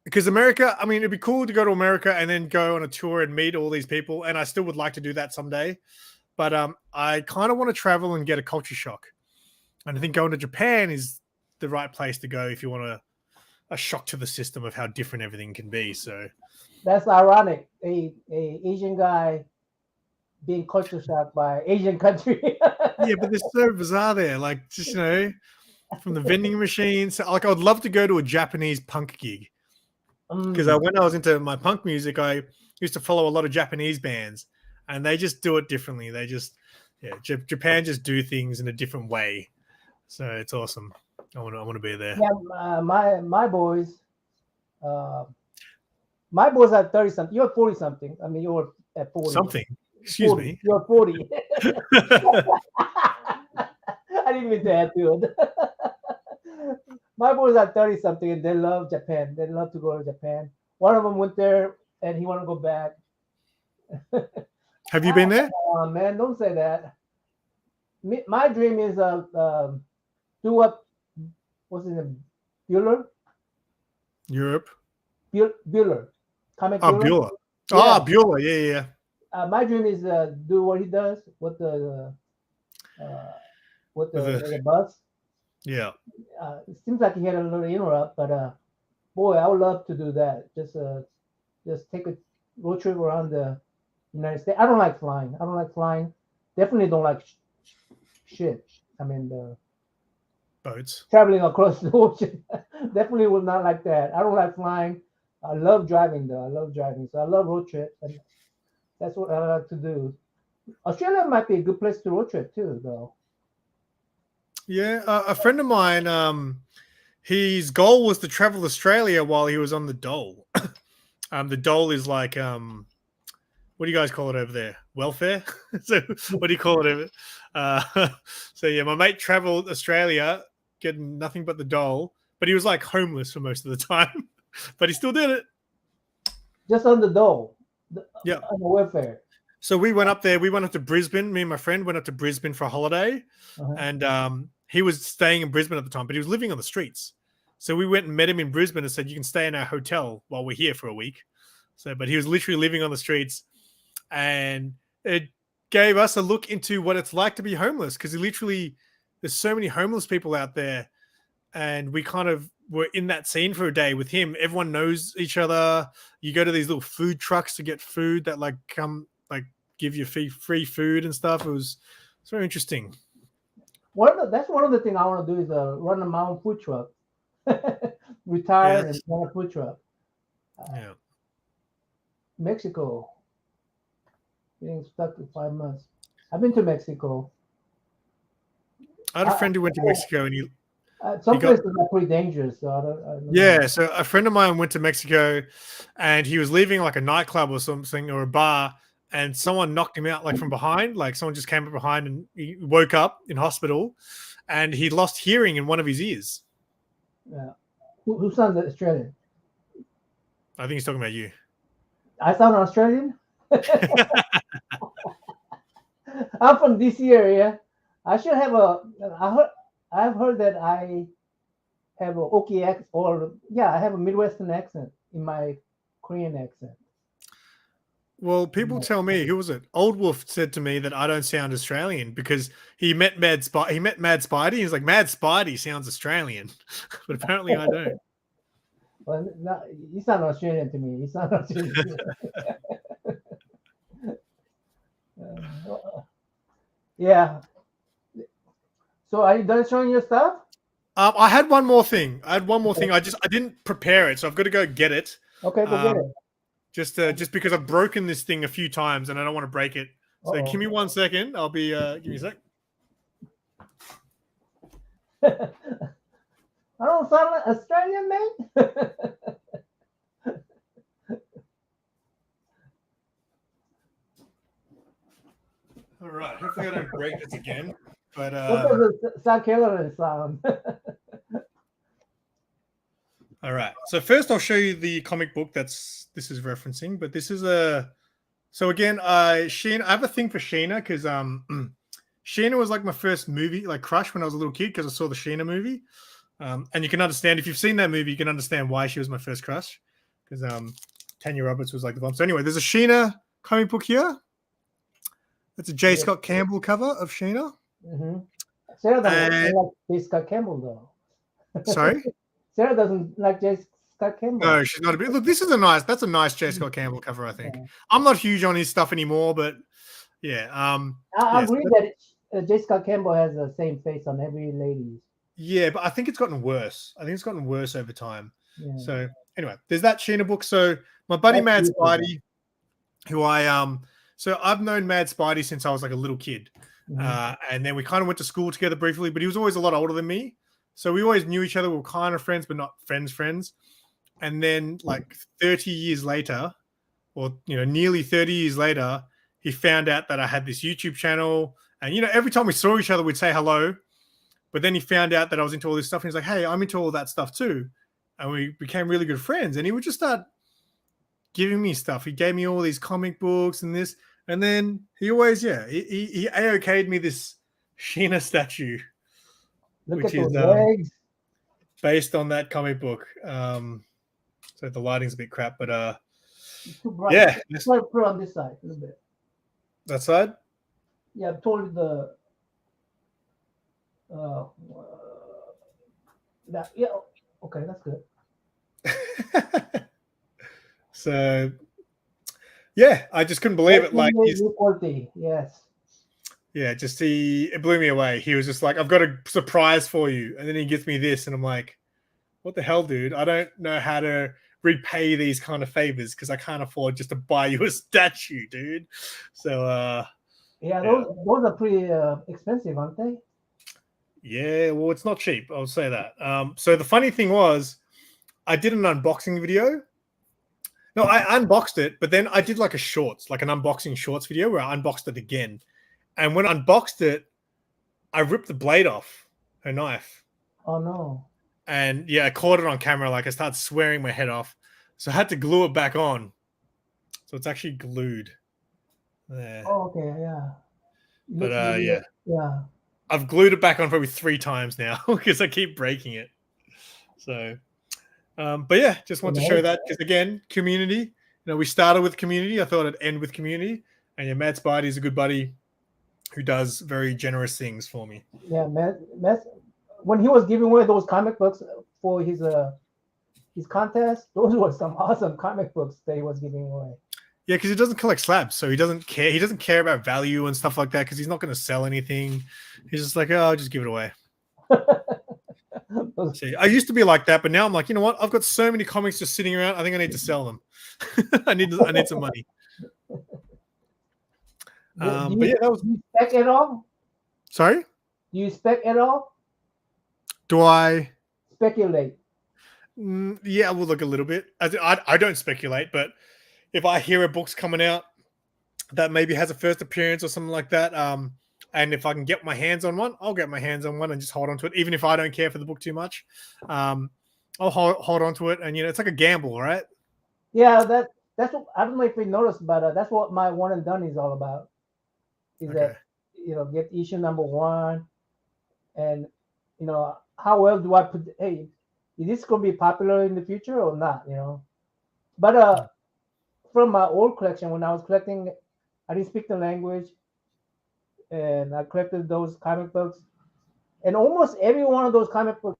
Because America, I mean, it'd be cool to go to America and then go on a tour and meet all these people. And I still would like to do that someday. but I kind of want to travel and get a culture shock. And I think going to Japan is the right place to go if you want a shock to the system of how different everything can be. So that's ironic. A Asian guy being culture shocked by Asian country. yeah, but they're so bizarre there. Like, just, from the vending machines. Like, I would love to go to a Japanese punk gig. Because when I was into my punk music, I used to follow a lot of Japanese bands, and they just do it differently. They just, Japan just do things in a different way. So it's awesome. I want to be there. Yeah, my boys are 30 something. You're 40 something. I mean, you're at 40 something. Excuse 40. me. You're 40. I didn't mean to add to it. My boys are 30 something and they love Japan. They love to go to Japan. One of them went there and he want to go back. Have you been there? Man, don't say that. My dream is do what what's his name? Bueller? Europe. Bueller. Comic Oh, Bueller. Bueller. Yeah. Oh, Bueller. Yeah. My dream is do what he does with the bus. Yeah. It seems like he had a little interrupt, but boy, I would love to do that. Just take a road trip around the United States. I don't like flying. Definitely don't like shit. I mean, Boats. traveling across the ocean. Definitely would not like that. I don't like flying. I love driving though. So I love road trips, and that's what I like to do. Australia might be a good place to road trip too, though. Yeah, a friend of mine, his goal was to travel Australia while he was on the dole. The dole is like, what do you guys call it over there? Welfare? So what do you call it over? So yeah, my mate traveled Australia, getting nothing but the dole, but he was like homeless for most of the time, but he still did it. Just on the dole. Yeah. On the welfare. So we went up there. We went up to Brisbane. Me and my friend went up to Brisbane for a holiday, and he was staying in Brisbane at the time, but he was living on the streets. So we went and met him in Brisbane and said, "You can stay in our hotel while we're here for a week." So, but he was literally living on the streets, and it gave us a look into what it's like to be homeless, because there's so many homeless people out there, and we kind of were in that scene for a day with him. Everyone knows each other. You go to these little food trucks to get food that give you free food and stuff. It was very interesting. That's one of the things I want to do is run my own food truck. Retire and run a food truck. Yeah. Mexico. Being stuck for 5 months. I've been to Mexico. I had a friend who went to Mexico, and some places are pretty dangerous. So I don't know. So a friend of mine went to Mexico, and he was leaving like a nightclub or something, or a bar, and someone knocked him out like from behind. Like someone just came up behind, and he woke up in hospital, and he lost hearing in one of his ears. Yeah. Who sounds Australian? I think he's talking about you. I sound Australian? I'm from DC area. I should have I've heard that I have a Okie accent, I have a Midwestern accent in my Korean accent. Well, people tell me, who was it? Old Wolf said to me that I don't sound Australian because he met Mad Spidey. He's like, Mad Spidey sounds Australian, but apparently I don't. Well, no, you sound Australian to me. You sound Australian. Yeah. So are you done showing your stuff? I had one more thing. I didn't prepare it, so I've got to go get it. Okay, go get it. Just because I've broken this thing a few times and I don't want to break it. So give me 1 second. I'll be give me a sec. I don't sound like Australian, mate. All right. Hopefully I don't break this again. But what does a South Carolina sound? All right. So first I'll show you the comic book this is referencing, but this is so again, Sheena, I have a thing for Sheena because Sheena was like my first movie, like crush when I was a little kid, because I saw the Sheena movie. And you can understand, if you've seen that movie, you can understand why she was my first crush, because Tanya Roberts was like the bomb. So anyway, there's a Sheena comic book here. That's a J. Scott Campbell cover of Sheena. Mm-hmm. Sarah doesn't like J. Scott Campbell though. Sorry? Sarah doesn't like J. Scott Campbell. No, she's not a bit. Look, that's a nice J. Scott Campbell cover, I think. Yeah. I'm not huge on his stuff anymore, but yeah. I agree that J. Scott Campbell has the same face on every lady. Yeah, but I think it's gotten worse. I think it's gotten worse over time. Yeah. So anyway, there's that Sheena book. So my buddy Mad Spidey, who so I've known Mad Spidey since I was like a little kid. Mm-hmm. And then we kind of went to school together briefly, but he was always a lot older than me. So we always knew each other. We were kind of friends, but not friends. And then like 30 years later, or, nearly 30 years later, he found out that I had this YouTube channel. And, every time we saw each other, we'd say hello. But then he found out that I was into all this stuff. And he's like, hey, I'm into all that stuff too. And we became really good friends. And he would just start giving me stuff. He gave me all these comic books and this. And then he always, he AOK'd me this Sheena statue. Look which at is those legs. Based on that comic book. So the lighting's a bit crap, but Too bright. yeah. Let's put it on this side a little bit. That side? Yeah, totally the that yeah, okay, that's good. So yeah, I just couldn't believe it. Like yes. Yeah, it blew me away. He was just like, I've got a surprise for you. And then he gives me this, and I'm like, what the hell, dude? I don't know how to repay these kind of favors because I can't afford just to buy you a statue, dude. So those are pretty expensive, aren't they? Yeah, well, it's not cheap. I'll say that. So the funny thing was, I did an unboxing video. No, I unboxed it, but then I did like an unboxing shorts video where I unboxed it again. And when I unboxed it, I ripped the blade off her knife. Oh, no. And yeah, I caught it on camera. Like I started swearing my head off. So I had to glue it back on. So it's actually glued there. Oh, okay, yeah. But yeah. Yeah. I've glued it back on probably 3 times now because I keep breaking it. So, but yeah, just want to show that because again, community. We started with community. I thought it'd end with community. And yeah, Matt Spidey is a good buddy who does very generous things for me. Yeah, Matt, when he was giving away those comic books for his contest, those were some awesome comic books that he was giving away. Yeah, because he doesn't collect slabs, so he doesn't care. He doesn't care about value and stuff like that because he's not going to sell anything. He's just like, oh, I'll just give it away. See, I used to be like that, but now I'm like, you know what? I've got so many comics just sitting around. I think I need to sell them. I need some money. But yeah, that was. Do you spec at all? Sorry? Do you spec at all? Do I speculate? Yeah, we'll look a little bit. I don't speculate, but if I hear a book's coming out that maybe has a first appearance or something like that, and if I can get my hands on one, I'll get my hands on one and just hold on to it, even if I don't care for the book too much. I'll hold on to it, and it's like a gamble, right? Yeah, that's what I don't know if you noticed, but that's what my one and done is all about. Is that get issue number 1, and how well do I put? Hey, is this going to be popular in the future or not? But from my old collection, when I was collecting, I didn't speak the language, and I collected those comic books, and almost every one of those comic books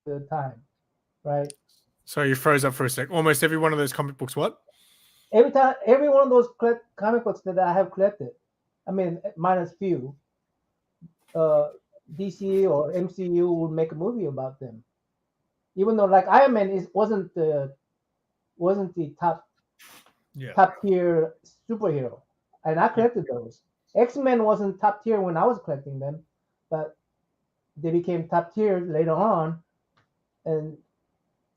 at the time, right? Sorry, you froze up for a sec. Almost every one of those comic books, what? Every one of those comic books that I have collected, I mean, minus few, DC or MCU would make a movie about them. Even though, like, Iron Man wasn't the top tier superhero, and I collected those. X-Men wasn't top tier when I was collecting them, but they became top tier later on, and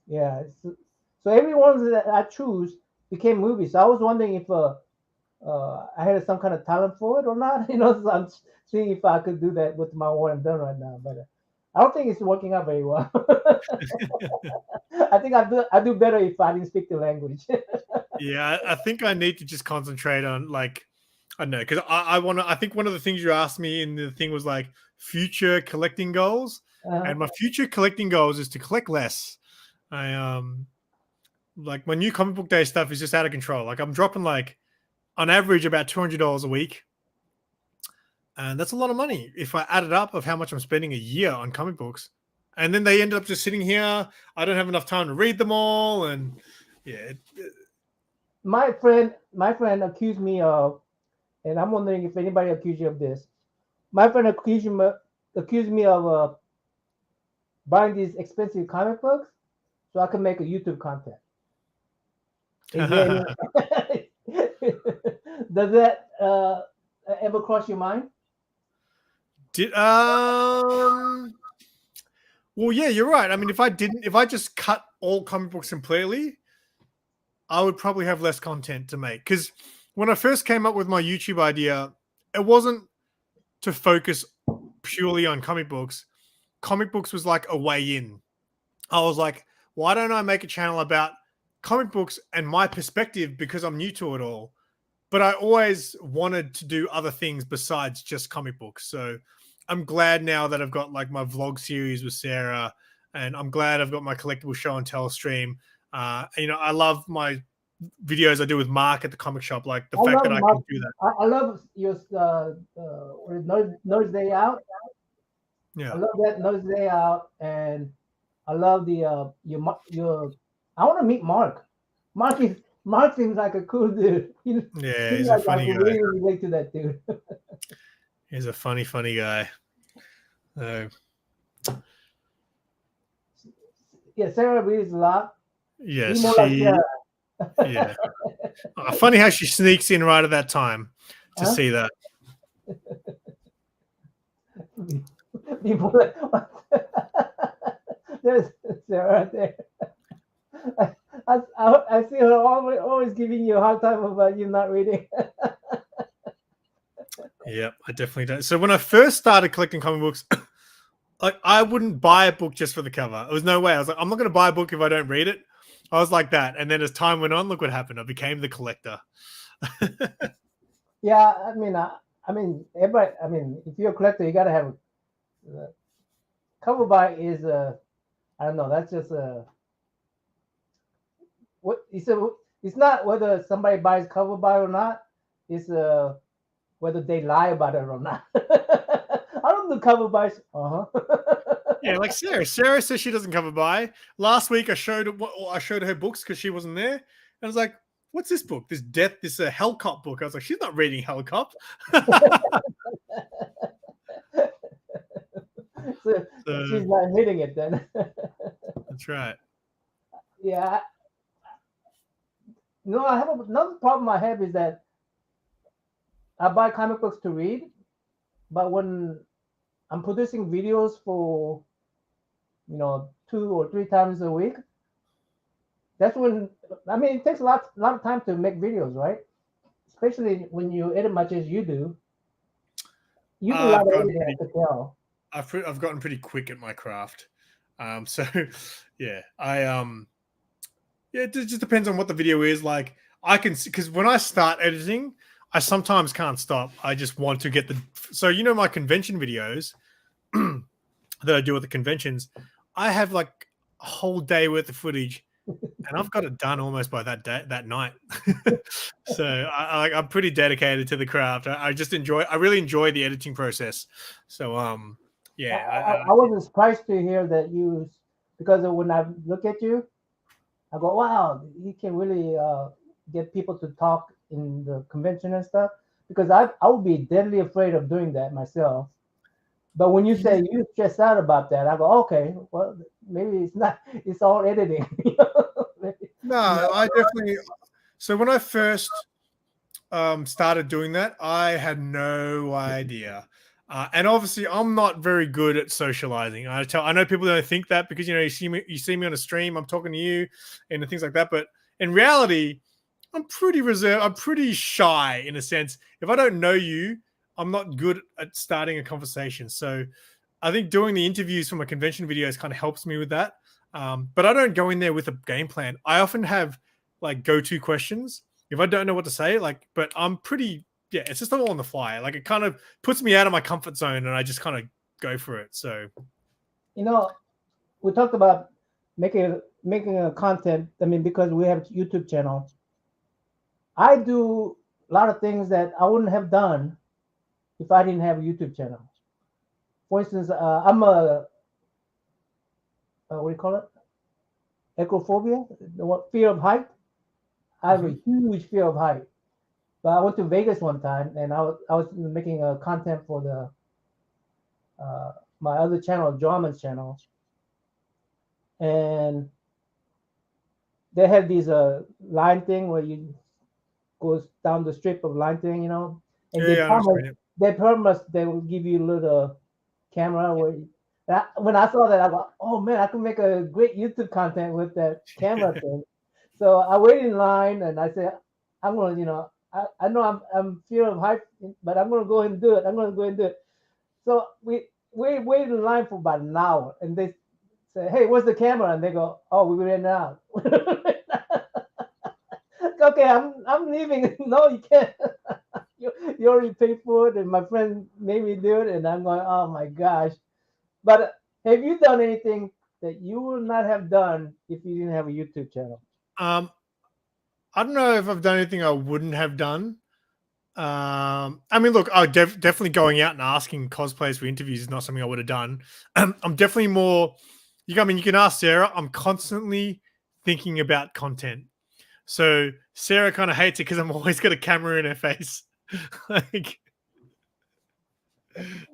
yeah. So every one that I choose became movies. So I was wondering if I had some kind of talent for it or not. So I'm seeing if I could do that with my one and done right now, but I don't think it's working out very well. I think I do better if I didn't speak the language. Yeah, I think I need to just concentrate on, like, I don't know, because I think one of the things you asked me in the thing was like future collecting goals, and my future collecting goals is to collect less. like my new comic book day stuff is just out of control. Like I'm dropping like on average about $200 a week. And that's a lot of money if I add it up of how much I'm spending a year on comic books. And then they end up just sitting here. I don't have enough time to read them all. And yeah. My friend accused me of, and I'm wondering if anybody accused you of this. My friend accused me of buying these expensive comic books so I can make a YouTube content. Does that ever cross your mind? Well, yeah, you're right. I mean, if I just cut all comic books completely, I would probably have less content to make. Because when I first came up with my YouTube idea, it wasn't to focus purely on comic books. Comic books was like a way in. I was like, why don't I make a channel about comic books and my perspective because I'm new to it all? But I always wanted to do other things besides just comic books. So I'm glad now that I've got like my vlog series with Sarah, and I'm glad I've got my collectible show and tell stream. I love my videos I do with Mark at the comic shop. Like the fact that I can do that. I love your Nose Day Out. Yeah, I love that Nose Day Out, and I love the your. I want to meet Mark. Mark seems like a cool dude. Yeah, he's a funny guy. Really relate to that dude. He's a funny guy. Yeah, Sarah reads a lot. Yes, yeah. Funny how she sneaks in right at that time to see that. There's Sarah right there. I see her always giving you a hard time about you not reading. Yeah, I definitely don't. So when I first started collecting comic books, like I wouldn't buy a book just for the cover. There was no way. I was like, I'm not going to buy a book if I don't read it. I was like that. And then as time went on, look what happened. I became the collector. Yeah, I mean, everybody. I mean, if you're a collector, you got to have cover buy is I don't know. That's just what it's not whether somebody buys cover buy or not. It's whether they lie about it or not. I don't do cover buys. Yeah, like Sarah. Sarah says she doesn't cover buy. Last week I showed her books because she wasn't there, and I was like, "What's this book? This Hellcop book." I was like, "She's not reading Hellcop." So she's not admitting it then. That's right. Yeah. No, I have another problem I have is that I buy comic books to read, but when I'm producing videos for 2 or 3 times a week, that's when it takes a lot of time to make videos, right? Especially when you edit much as you do. You do a lot of editing, I could tell. I've gotten pretty quick at my craft. So yeah, it just depends on what the video is. Like I can see, because when I start editing, I sometimes can't stop. I just want to get so my convention videos that I do at the conventions, I have like a whole day worth of footage, and I've got it done almost by that night. So I'm pretty dedicated to the craft. I really enjoy the editing process. So yeah, I wasn't surprised to hear that because when I look at you, I go, wow, he can really get people to talk in the convention and stuff. Because I would be deadly afraid of doing that myself. But when you say you stress out about that, I go, okay, well, maybe it's not. It's all editing. No, I definitely. So when I first started doing that, I had no idea. And obviously, I'm not very good at socializing. I know people don't think that because you see me on a stream, I'm talking to you and things like that. But in reality, I'm pretty reserved. I'm pretty shy in a sense. If I don't know you, I'm not good at starting a conversation. So I think doing the interviews for my convention videos kind of helps me with that. But I don't go in there with a game plan. I often have like go-to questions if I don't know what to say. But I'm pretty. Yeah, it's just all on the fly. Like it kind of puts me out of my comfort zone, and I just kind of go for it. So, we talked about making making a content. I mean, because we have a YouTube channel, I do a lot of things that I wouldn't have done if I didn't have a YouTube channel. For instance, I'm a what do you call it? Acrophobia, fear of height. I have a huge fear of height. But I went to Vegas one time, and I was making a content for the my other channel, Drama's channel, and they had these line thing where you goes down the strip of line thing, and they promised they will give you a little camera where. When I saw that, I go, oh man, I can make a great YouTube content with that camera thing. So I waited in line, and I said, I'm gonna, I know I'm fear of height, but I'm gonna go ahead and do it. I'm gonna go ahead and do it. So we waited in line for about an hour, and they say, hey, where's the camera? And they go, oh, we ran out. Okay, I'm leaving. No, you can't. You already paid for it, and my friend made me do it, and I'm going, oh my gosh. But have you done anything that you would not have done if you didn't have a YouTube channel? I don't know if I've done anything I wouldn't have done. I mean, look, definitely going out and asking cosplayers for interviews is not something I would have done. I'm definitely more. You can ask Sarah. I'm constantly thinking about content. So Sarah kind of hates it because I'm always got a camera in her face.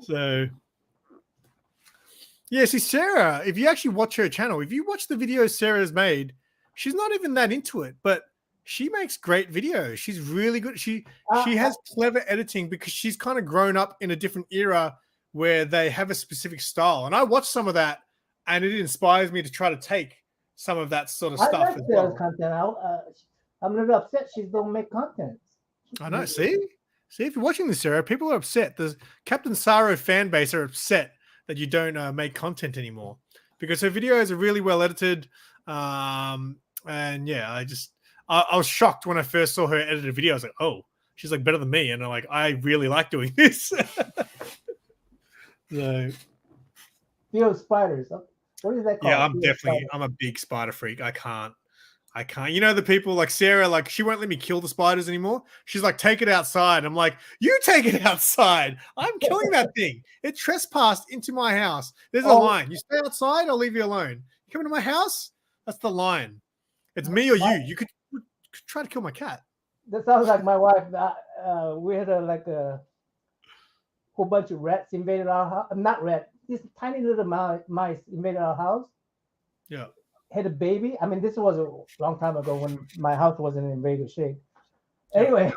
So. Yeah, see, Sarah, if you actually watch her channel, if you watch the videos Sarah's made, she's not even that into it, but she makes great videos. She's really good. She has clever editing because she's kind of grown up in a different era where they have a specific style. And I watched some of that, and it inspires me to try to take some of that sort of stuff. I like Sarah's content. I'm a little upset she don't make content. I know. See, if you're watching this, Sarah, people are upset. The Captain Saro fan base are upset that you don't make content anymore because her videos are really well edited. And yeah, I was shocked when I first saw her edited video. I was like, oh, she's like better than me. And I'm like, I really like doing this. So, spiders. What is that called? Yeah, I'm a big spider freak. I can't. You know, the people like Sarah, like she won't let me kill the spiders anymore. She's like, take it outside. I'm like, you take it outside. I'm killing that thing. It trespassed into my house. There's a line. You stay outside, I'll leave you alone. You come into my house, that's the line. It's me or you. You could try to kill my cat. That sounds like my wife. We had a whole bunch of rats invaded our house. Not rats. These tiny little mice invaded our house. Yeah. Had a baby. I mean, this was a long time ago when my house wasn't in very good shape. Anyway,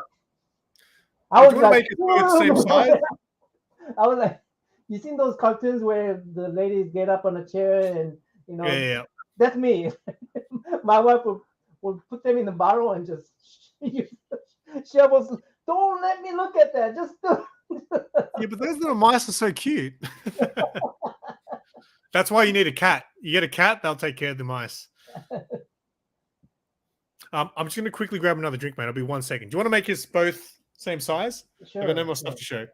I was like, the same size? I was like, you seen those cartoons where the ladies get up on a chair and yeah. That's me. My wife would put them in the bottle and just shovels. Don't let me look at that. Just yeah, but those little mice are so cute. That's why you need a cat. You get a cat, they'll take care of the mice. I'm just going to quickly grab another drink, mate. I'll be 1 second. Do you want to make us both same size? Sure. I've got no more stuff to show.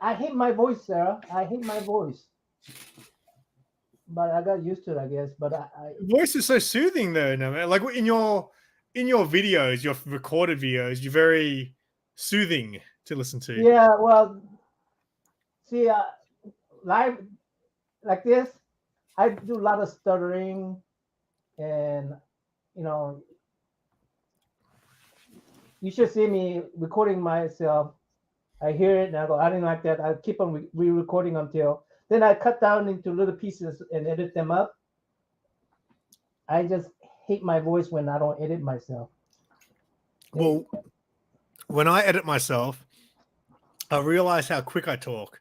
I hate my voice, Sarah. I hate my voice. But I got used to it, I guess. But voice is so soothing, though. No, man. Like in your videos, your recorded videos, you're very soothing to listen to. Yeah, well, see, live like this, I do a lot of stuttering, and you should see me recording myself. I hear it and I go, I didn't like that. I keep on re-recording until then I cut down into little pieces and edit them up. I just hate my voice when I don't edit myself. Well, when I edit myself, I realize how quick I talk.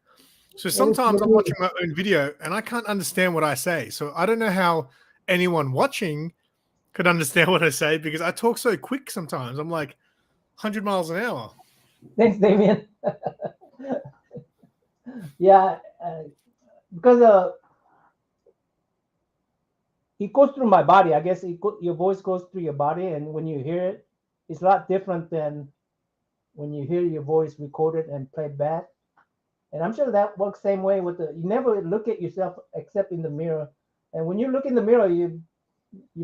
So sometimes I'm watching my own video and I can't understand what I say. So I don't know how anyone watching could understand what I say because I talk so quick sometimes. I'm like 100 miles an hour. Thanks, Damien. Yeah, because it goes through my body. I guess your voice goes through your body, and when you hear it, it's a lot different than when you hear your voice recorded and played back. And I'm sure that works same way with you never look at yourself except in the mirror. And when you look in the mirror, you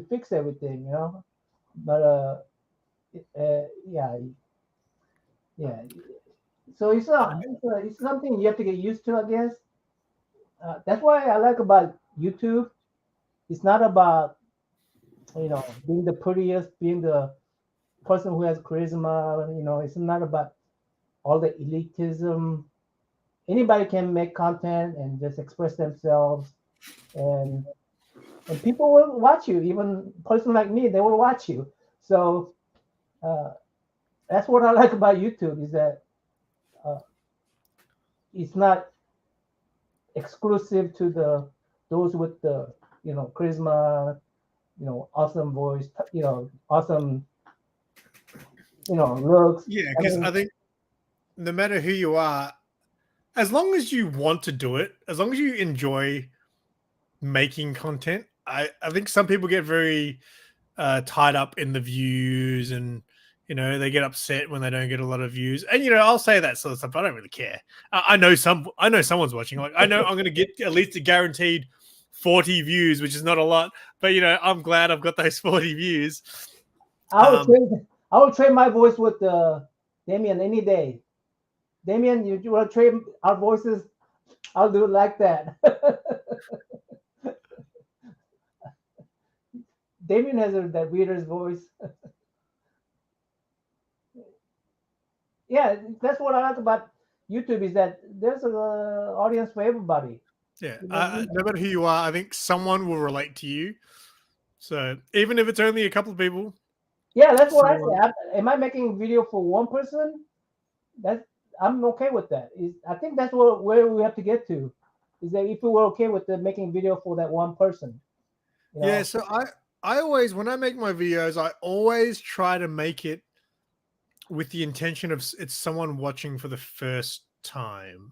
fix everything, you know. But yeah, yeah. So it's something you have to get used to, I guess. That's why I like about YouTube. It's not about being the prettiest, being the person who has charisma. It's not about all the elitism. Anybody can make content and just express themselves, and people will watch you. Even a person like me, they will watch you. So uh, that's what I like about YouTube is that uh, it's not exclusive to those with the charisma, awesome voice, awesome looks. Yeah, I because mean, I think no matter who you are, as long as you want to do it, as long as you enjoy making content, I think some people get very tied up in the views, and they get upset when they don't get a lot of views. And I'll say that sort of stuff. I don't really care. I know someone's watching. Like I know I'm going to get at least a guaranteed 40 views, which is not a lot, but I'm glad I've got those 40 views. I would trade my voice with Damien any day. Damien, you want to trade our voices? I'll do it like that. Damien has that weirdest voice. Yeah, that's what I like about YouTube is that there's an audience for everybody. Yeah, no matter who you are, I think someone will relate to you. So even if it's only a couple of people. Yeah, that's what I say. Am I making a video for one person? I'm okay with that. I think that's where we have to get to. Is that if we were okay with making a video for that one person? Yeah, so I always, when I make my videos, I always try to make it with the intention of it's someone watching for the first time,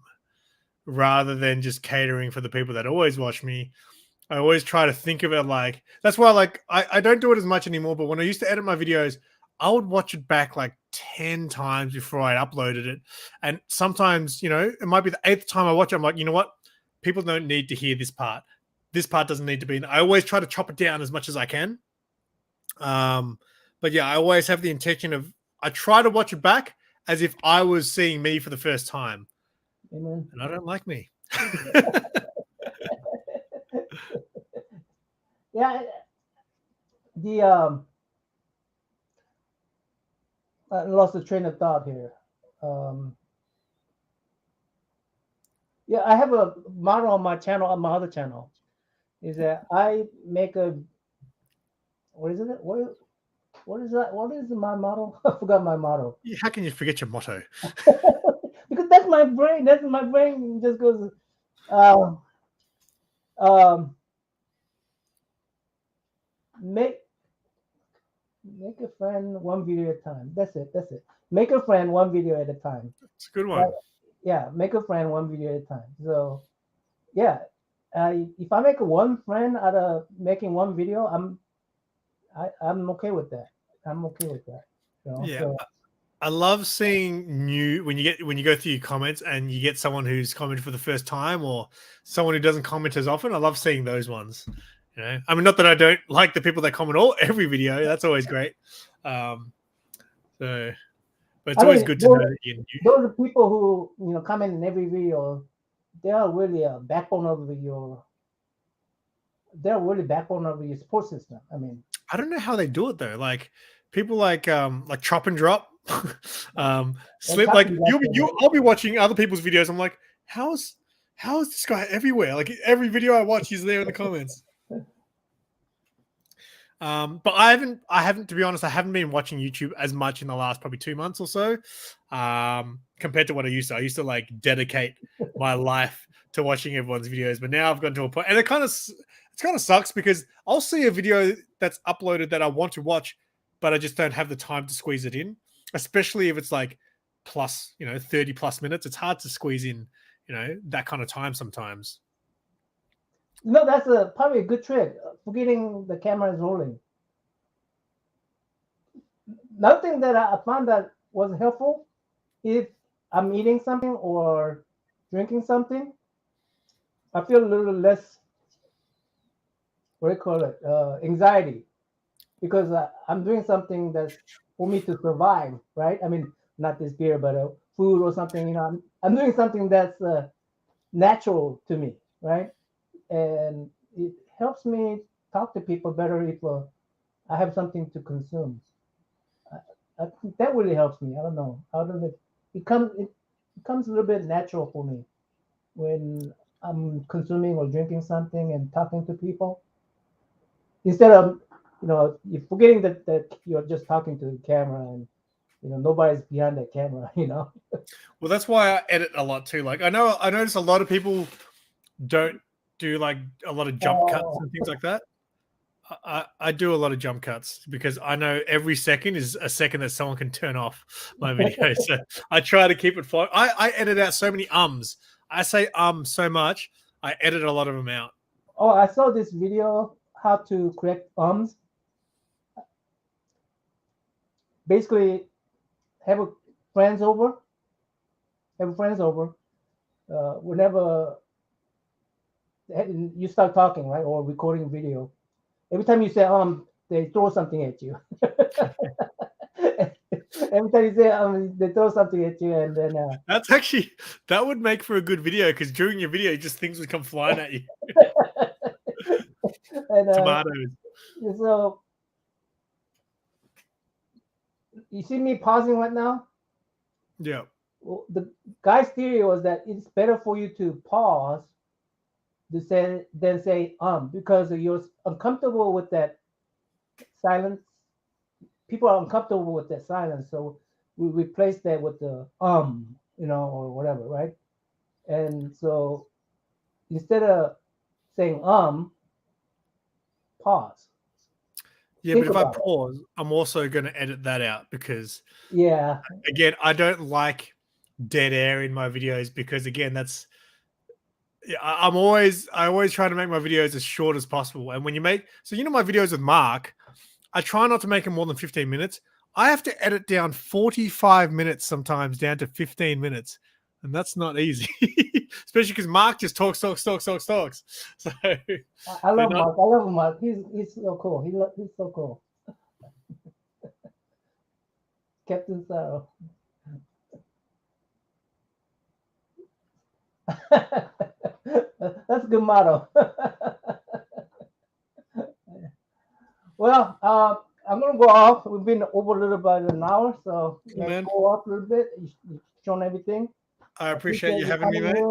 rather than just catering for the people that always watch me. I always try to think of it like that's why I don't do it as much anymore. But when I used to edit my videos, I would watch it back like 10 times before I uploaded it. And sometimes, it might be the 8th time I watch it. I'm like, you know what? People don't need to hear this part. This part doesn't need to be. I always try to chop it down as much as I can. But yeah, I always have the intention of, I try to watch it back as if I was seeing me for the first time. Amen. And I don't like me. Yeah. I lost the train of thought here. Yeah, I have a motto on my channel, on my other channel, is that I make what is it? What is that? What is my motto? I forgot my motto. How can you forget your motto? Because that's my brain. That's my brain just goes. Make a friend one video at a time. That's it. Make a friend one video at a time. It's a good one. Right? Yeah, make a friend one video at a time. So, yeah, if I make one friend out of making one video, I'm okay with that. I'm okay with that. Yeah. So, I love seeing when you go through your comments and you get someone who's commented for the first time or someone who doesn't comment as often. I love seeing those ones. I mean, not that I don't like the people that comment every video. That's always great. But it's always good to know that you're new. Those are people who comment in every video. They are really a backbone of your. They're really backbone of your support system. I mean, I don't know how they do it though. Like people like Chop and Drop, Slip. Like I'll be watching other people's videos. I'm like, how is this guy everywhere? Like every video I watch, he's there in the comments. But I haven't, to be honest, I haven't been watching YouTube as much in the last probably 2 months or so, compared to what I used to. I used to like dedicate my life to watching everyone's videos, but now I've gotten to a point, and it kind of sucks because I'll see a video that's uploaded that I want to watch, but I just don't have the time to squeeze it in, especially if it's like plus, 30 plus minutes. It's hard to squeeze in, that kind of time sometimes. No, that's probably a good trick. Forgetting the camera is rolling. Another thing that I found that was helpful, if I'm eating something or drinking something, I feel a little less, what do you call it, anxiety, because I'm doing something that's for me to survive, right? I mean, not this beer, but food or something. You know, I'm doing something that's natural to me, right? And it helps me talk to people better if I have something to consume. I think that really helps me. I don't know. How does it comes a little bit natural for me when I'm consuming or drinking something and talking to people instead of you're forgetting that you're just talking to the camera and nobody's behind that camera. Well, that's why I edit a lot too. Like I notice a lot of people don't do like a lot of jump cuts and things like that. I do a lot of jump cuts because I know every second is a second that someone can turn off my video. So I try to keep it fun. I edit out so many ums. I say so much. I edit a lot of them out. Oh, I saw this video how to correct ums. Basically, have friends over. Whenever you start talking, right, or recording video, every time you say they throw something at you. Every time you say they throw something at you, and then that would make for a good video because during your video, just things would come flying at you. And, tomatoes. So you see me pausing right now? Yeah. Well, the guy's theory was that it's better for you to pause than say because you're uncomfortable with that silence. People are uncomfortable with that silence, so we replace that with the or whatever, right? And so instead of saying pause. Yeah, but if I pause, I'm also going to edit that out because again, I don't like dead air in my videos because again, that's I always try to make my videos as short as possible. And when you make my videos with Mark, I try not to make them more than 15 minutes. I have to edit down 45 minutes sometimes down to 15 minutes. And that's not easy, especially because Mark just talks. So I love Mark. I love Mark. He's so cool. He's so cool. Captain Sorrow. That's a good motto. Well, I'm gonna go off. We've been over a little bit an hour, so let's go off a little bit. You've shown everything. I appreciate you having me, mate.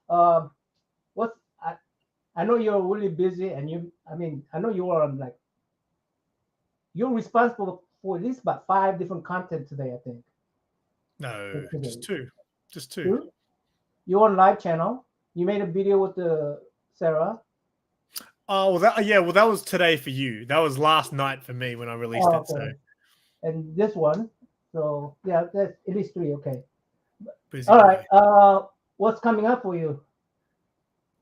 I know you're really busy, and I know you are you're responsible for at least about 5 different content today, I think. No, just two. You're on live channel. You made a video with Sarah. Oh, well, that was today for you. That was last night for me when I released it. So, and this one, so yeah, that's at least 3. Okay. Busy all right. What's coming up for you?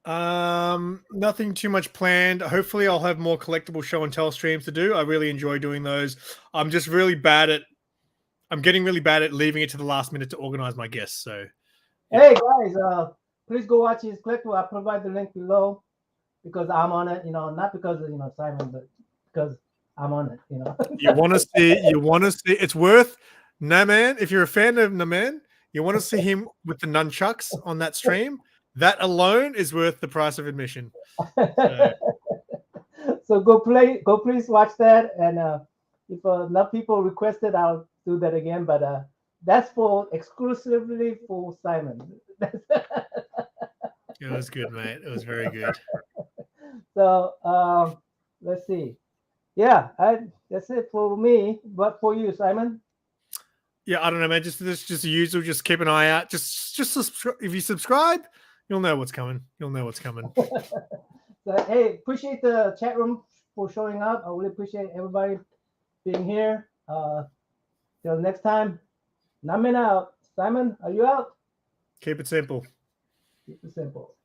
Nothing too much planned. Hopefully, I'll have more collectible show and tell streams to do. I really enjoy doing those. I'm just really bad at. I'm getting really bad at leaving it to the last minute to organize my guests. So, yeah. Hey guys, please go watch his collectible. I'll provide the link below because I'm on it. Not because of Simon, but because I'm on it. You want to see. It's worth. Naman, if you're a fan of Naman, you want to see him with the nunchucks on that stream. That alone is worth the price of admission. So go please watch that. And if enough people request it, I'll do that again. But that's exclusively for Simon. It was good, mate. It was very good. So let's see. Yeah, that's it for me. But for you, Simon? Yeah, I don't know, man. Just the usual. Just keep an eye out. Just if you subscribe, you'll know what's coming. So, hey, appreciate the chat room for showing up. I really appreciate everybody being here. Till next time, Namin out. Simon, are you out? Keep it simple. Keep it simple.